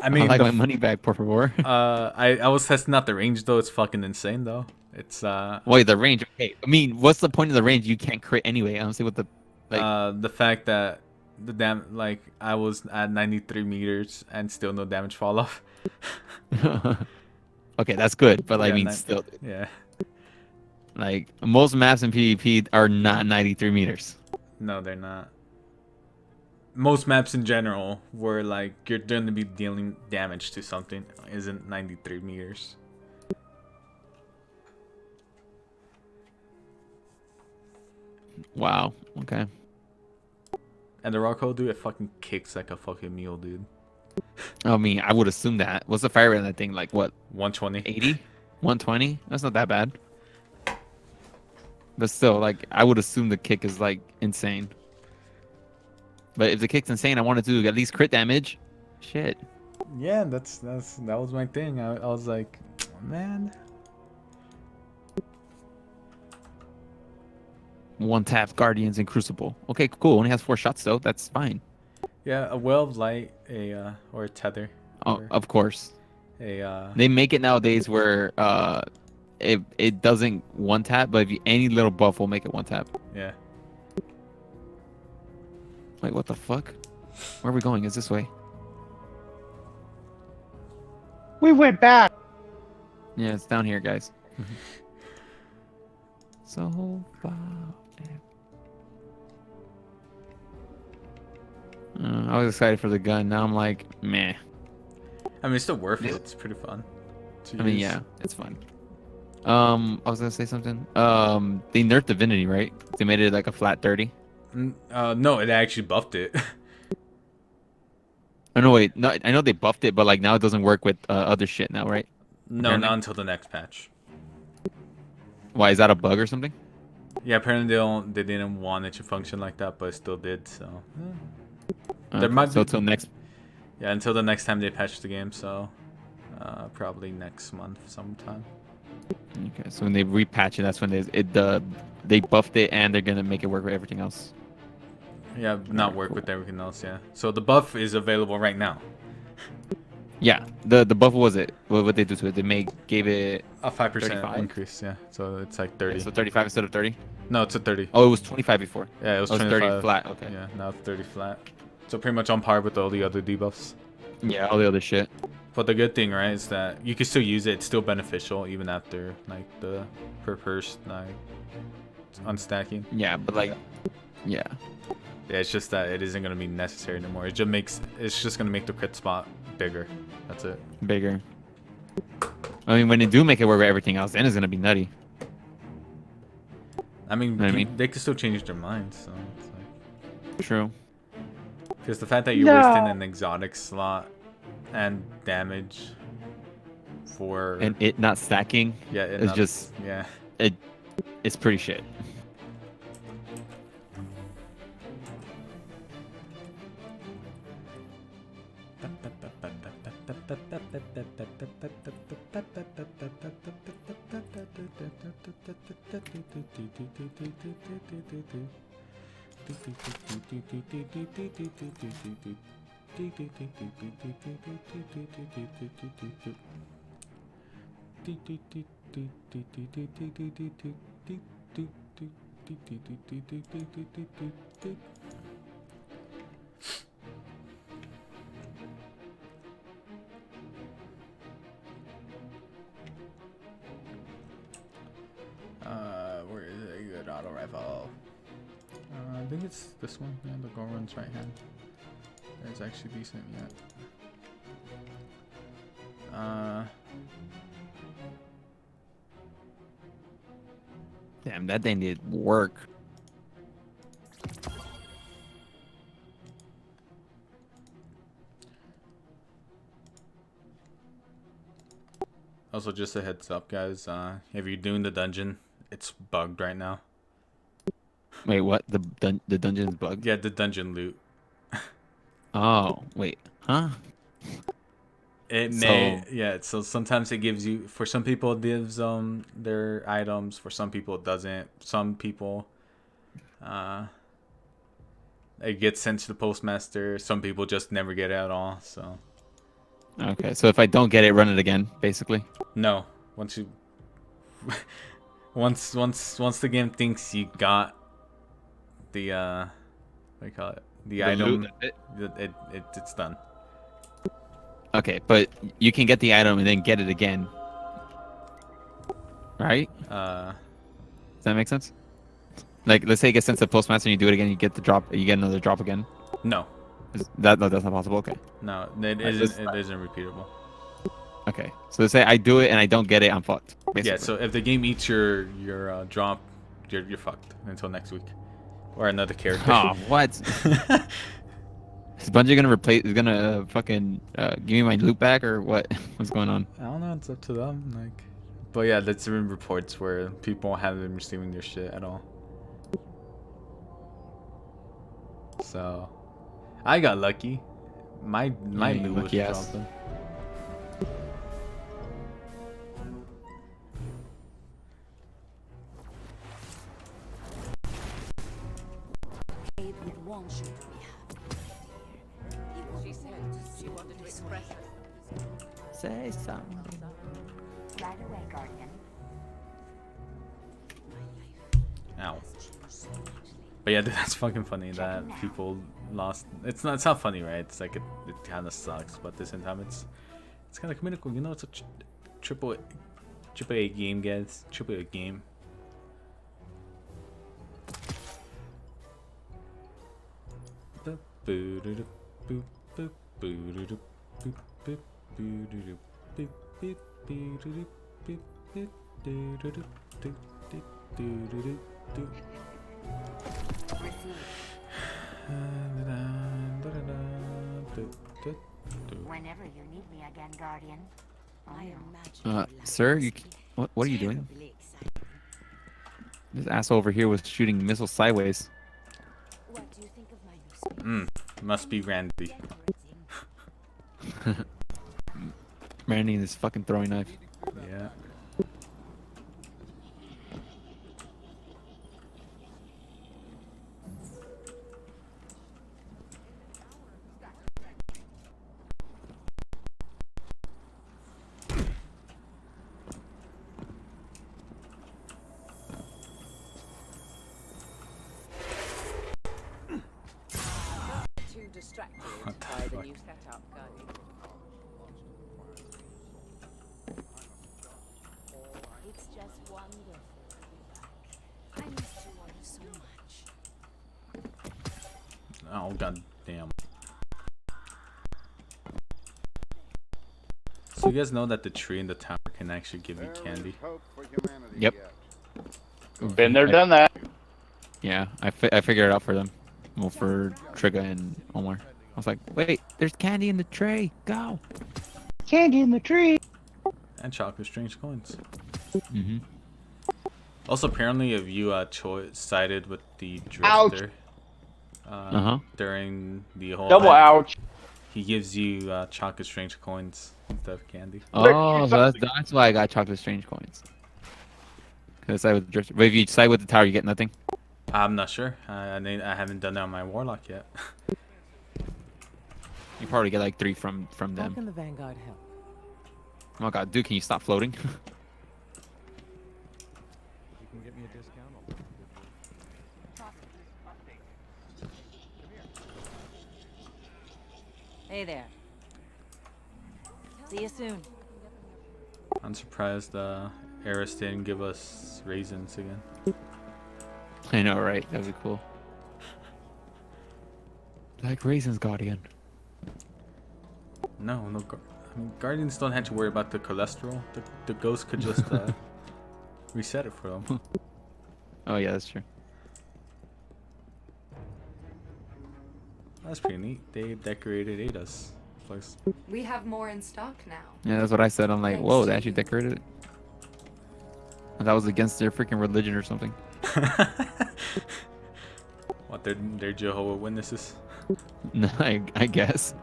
I mean, like my money back, por favor. I was testing out the range though. It's fucking insane though. It's Wait, the range. Okay, I mean, what's the point of the range? You can't crit anyway. I don't see what the like. the fact that like I was at 93 meters and still no damage fall off. Okay, that's good, but I Yeah, mean, still, yeah. like most maps in PvP are not 93 meters. No, they're not. Most maps in general, where like you're going to be dealing damage to something, isn't 93 meters. Wow. Okay. And the Rockhold, dude, it fucking kicks like a fucking mule, dude. I mean, I would assume that. What's the fire rate on that thing? Like what? 120. 80? 120? That's not that bad. But still, like, I would assume the kick is like insane. But if the kick's insane, I want to do at least crit damage. Shit. Yeah, that was my thing. I was like, man. One tap Guardians and Crucible. Okay, cool. Only has 4 shots though. That's fine. Yeah, a well of light, or a tether. Oh, or of course. a They make it nowadays where it doesn't one tap, but if you, any little buff will make it one tap. yeah. Wait, what the fuck? Where are we going? Is this way? We went back. Yeah, it's down here, guys. So far. I was excited for the gun. Now I'm like, meh. I mean, it's still worth it. It's pretty fun. To I mean, use. yeah, it's fun. I was gonna say something. They nerfed Divinity, right? They made it like a flat 30. No, it actually buffed it. Oh no, wait, no, I know they buffed it, but like now it doesn't work with other shit now, right? No, Apparently. not until the next patch. Why, is that a bug or something? Yeah, apparently they didn't want it to function like that, but it still did. So there Okay, might so be till next. yeah until the next time they patch the game. So probably next month sometime. Okay, so when they repatch it, that's when they buffed it and they're gonna make it work with everything else. Yeah, not work with everything else. Yeah. So the buff is available right now. Yeah, the buff was it? What they do to it? They gave it A 5% 35? increase. Yeah. So it's like 30. so 35 instead of 30. No, it's a 30. Oh, it was 25 before. Yeah, it was Oh, it's 25 30 flat. Okay. Yeah, now it's 30 flat. So pretty much on par with all the other debuffs. Yeah, all the other shit. But the good thing, right, is that you can still use it. It's still beneficial even after like the per burst like unstacking. Yeah, but like, yeah. Yeah, it's just that it isn't gonna be necessary anymore. It's just gonna make the crit spot bigger. That's it. Bigger. I mean, when they do make it work with everything else, then it's gonna be nutty. I mean, Know what I mean? they could still change their minds. So it's like, True. because the fact that you're wasting an exotic slot and damage for And it not stacking is just yeah. it's pretty shit. Where is a good auto rifle? I think it's this one. Yeah, the Goron's right hand. It's actually decent yet. Damn, that thing did work. Also, just a heads up, guys. If you're doing the dungeon, it's bugged right now. Wait, what? The dungeon's bugged? Yeah, the dungeon loot. Oh, wait. Huh? It may, So- yeah. So sometimes it gives you, for some people it gives their items. For some people it doesn't. Some people, it gets sent to the postmaster. Some people just never get it at all. So Okay, so if I don't get it, run it again, basically. no, once you, once the game thinks you got the what do you call it, the item, loot, it's done. Okay, but you can get the item and then get it again, right? Does that make sense? Like, let's say it gets sent to the postmaster and you do it again, you get the drop, you get another drop again. No, That's not possible. Okay. no, it isn't. It isn't repeatable. Okay. So let's say I do it and I don't get it, I'm fucked. Basically. Yeah. So if the game eats your drop, you're fucked until next week, or another character. Oh, what? Is Bungie gonna replace? Is gonna fucking give me my loot back or what? What's going on? I don't know. It's up to them. Like, but yeah, there's been reports where people haven't been receiving their shit at all. So, I got lucky. My Yeah, loot was lucky ass. dropping. With one shoot we have. She said she wanted to express herself. Say something. Right away, Guardian. Ow. But yeah, that's fucking funny that people lost. It's not funny, right? It's like it kind of sucks, but at the same time, it's kind of comical. You know, it's a triple A game, guys. Triple A game. Whenever you need me again, Guardian. I imagine Sir, what are you doing? This asshole over here was shooting missiles sideways. What do you think of my new space? Must be Randy. Randy and his fucking throwing knife. Yeah. Too distracted What the by the fuck? new setup, Guardian. It's just wonderful to be back. I missed you all so much. Oh god damn. So you guys know that the tree in the tower can actually give you candy? Yep. Been there, done that. Yeah, I figured it out for them. Well, for Trigger and Omar. I was like, wait, there's candy in the tray. Go. Candy in the tree. And chocolate strange coins. Mm-hmm. Also, apparently, if you sided with the Ouch. drifter Uh-huh. during the whole Double hype, ouch. he gives you chocolate strange coins instead of candy. Oh, so that's why I got chocolate strange coins. Cause I side with the drifter. But if you side with the tower, you get nothing. I'm not sure. I haven't done that on my warlock yet. You probably get like 3 from How them. can the Vanguard help? Oh my god, dude, can you stop floating? Hey there. See you soon. I'm surprised Eris didn't give us raisins again. I know, right? That'd be cool. Like raisins, Guardian. No. I mean, Guardians don't have to worry about the cholesterol. The ghost could just reset it for them. Oh yeah, that's true. That's pretty neat. They decorated Ada's. place. We have more in stock now. Yeah, that's what I said. I'm like, Thanks whoa, to they actually you. decorated it. I thought it was against their freaking religion or something. What, they're Jehovah Witnesses? No, I guess.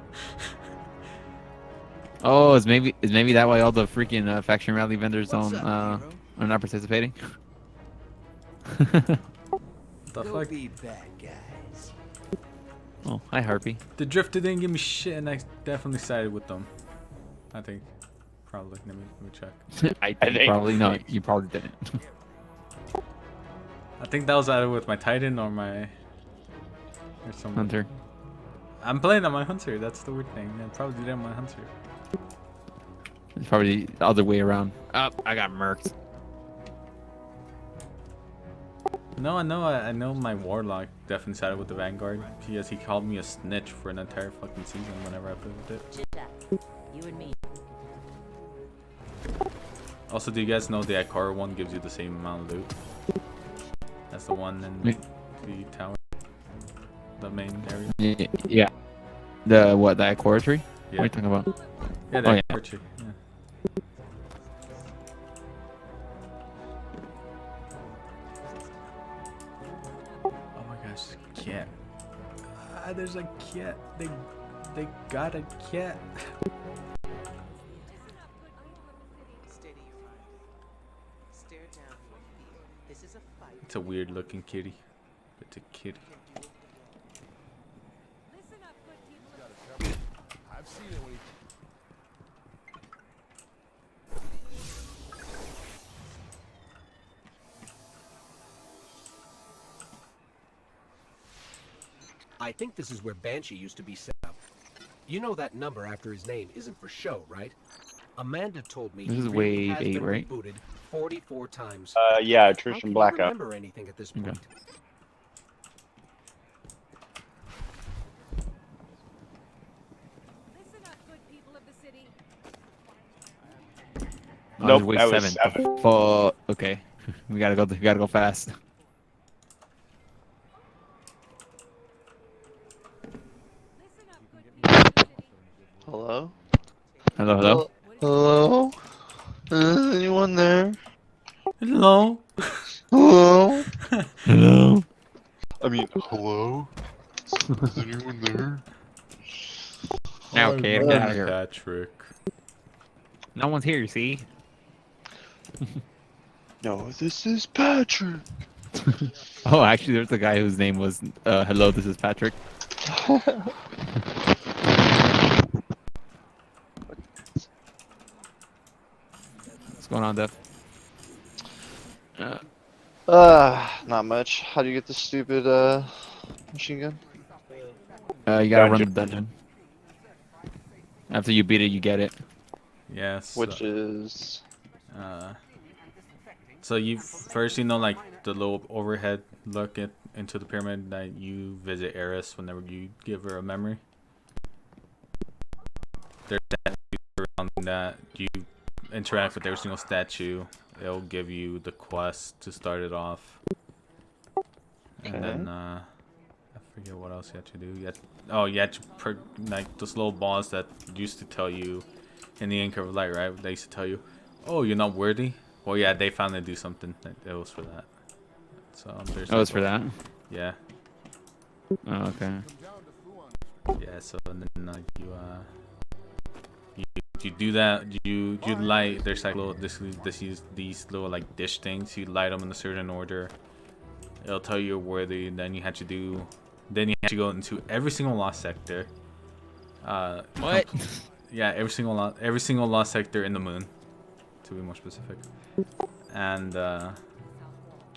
Oh, is maybe that why all the freaking faction rally vendors don't are not participating? The fuck? be bad guys. Oh, hi Harpy. The Drifter didn't give me shit, and I definitely sided with them. I think. Probably. Let me check. I think probably not. You probably didn't. I think that was either with my Titan or my... Or some... Hunter. I'm playing on my Hunter. That's the weird thing. I probably did on my Hunter. It's probably the other way around. Oh, I got murked. No, I know my Warlock definitely sided with the Vanguard. Because he called me a snitch for an entire fucking season whenever I played with it. You and me. Also, do you guys know the Ikora one gives you the same amount of loot? That's the one in the tower. The main area. Yeah. The what? The Ikora tree? Yeah. What are you talking about? Yeah, the Oh, yeah. Ikora tree. Yeah. Oh my gosh, cat. Ah, there's a cat. They got a cat. It's a weird looking kitty. It's a kitty. I've seen it when he... I think this is where Banshee used to be set up. You know that number after his name isn't for show, right? Amanda told me This he is really wave has 8, been right? rebooted 44 times. Yeah, How Trish can and you Blackout. remember anything at this Okay. point? Listen up, good people of the city. Oh, Nope, wave that was 7. 7. Okay. We gotta go fast. Listen up, good people of the city. Hello? Hello? Hello? Anyone there? Hello. Hello? Hello? I mean, hello? Is anyone there? Okay, get out of here. Patrick. No one's here, see? No, this is Patrick. Oh, actually, there's a guy whose name was, hello, this is Patrick. What's going on, Dev? Not much. How do you get this stupid, machine gun? You gotta run the dungeon. After you beat it, you get it. Yes. Which is... So you first, like the little overhead look into the pyramid that you visit Eris whenever you give her a memory. There's statues around that you interact with every single statue. It'll give you the quest to start it off. And then I forget what else you have to do. You had to like those little balls that used to tell you in the Anchor of Light, right? They used to tell you, "Oh, you're not worthy." Well, yeah, they finally do something. It was for that. So there's. Oh, it's for that? Yeah. Oh, okay. Yeah. So and then like you do that. You light. There's like little these little like dish things. You light them in a certain order. It'll tell you you're worthy. Then you have to do. Then you have to go into every single lost sector. What? Yeah, every single lost sector in the moon, to be more specific. And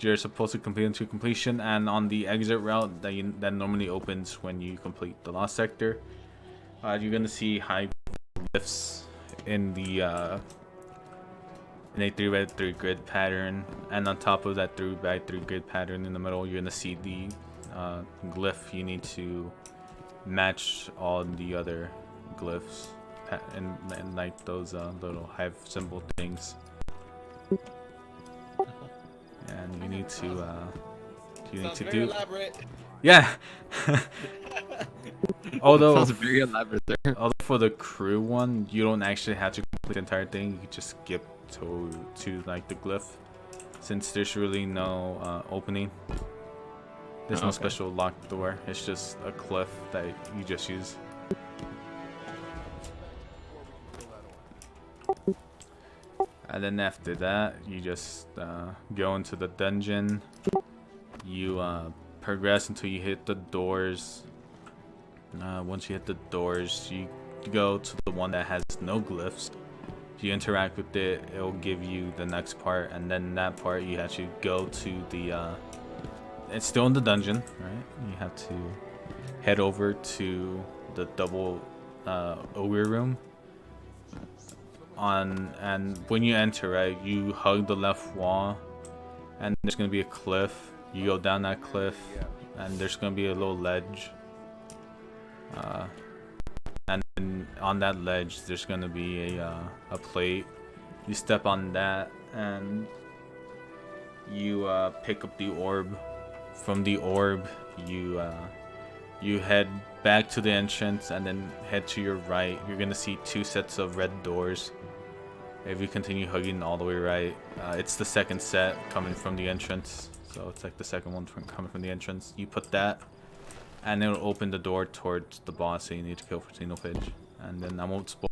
you're supposed to complete into completion. And on the exit route that normally opens when you complete the lost sector, you're gonna see high lifts in the in a 3x3 grid pattern, and on top of that 3x3 grid pattern in the middle, you're gonna see the glyph you need to match all the other glyphs and like those little hive symbol things. And you need to do. Elaborate. Yeah. Although, Sounds very elaborate there. although for the crew one, you don't actually have to complete the entire thing. You can just skip to like the glyph, since there's really no opening. There's no Okay. special locked door. It's just a cliff that you just use. And then after that, you just go into the dungeon. You progress until you hit the doors. Once you hit the doors, you go to the one that has no glyphs. If you interact with it, it'll give you the next part, and then that part you actually go to the. It's still in the dungeon, right? You have to head over to the double ogre room. And when you enter, right, you hug the left wall, and there's gonna be a cliff. You go down that cliff, and there's gonna be a little ledge. And then on that ledge, there's gonna be a plate. You step on that, and you pick up the orb. From the orb, you head back to the entrance, and then head to your right. You're gonna see 2 sets of red doors. If you continue hugging all the way right, it's the second set coming from the entrance. So it's like the second one coming from the entrance. You put that, and it'll open the door towards the boss that you need to kill for Xenophage. And then I won't spoil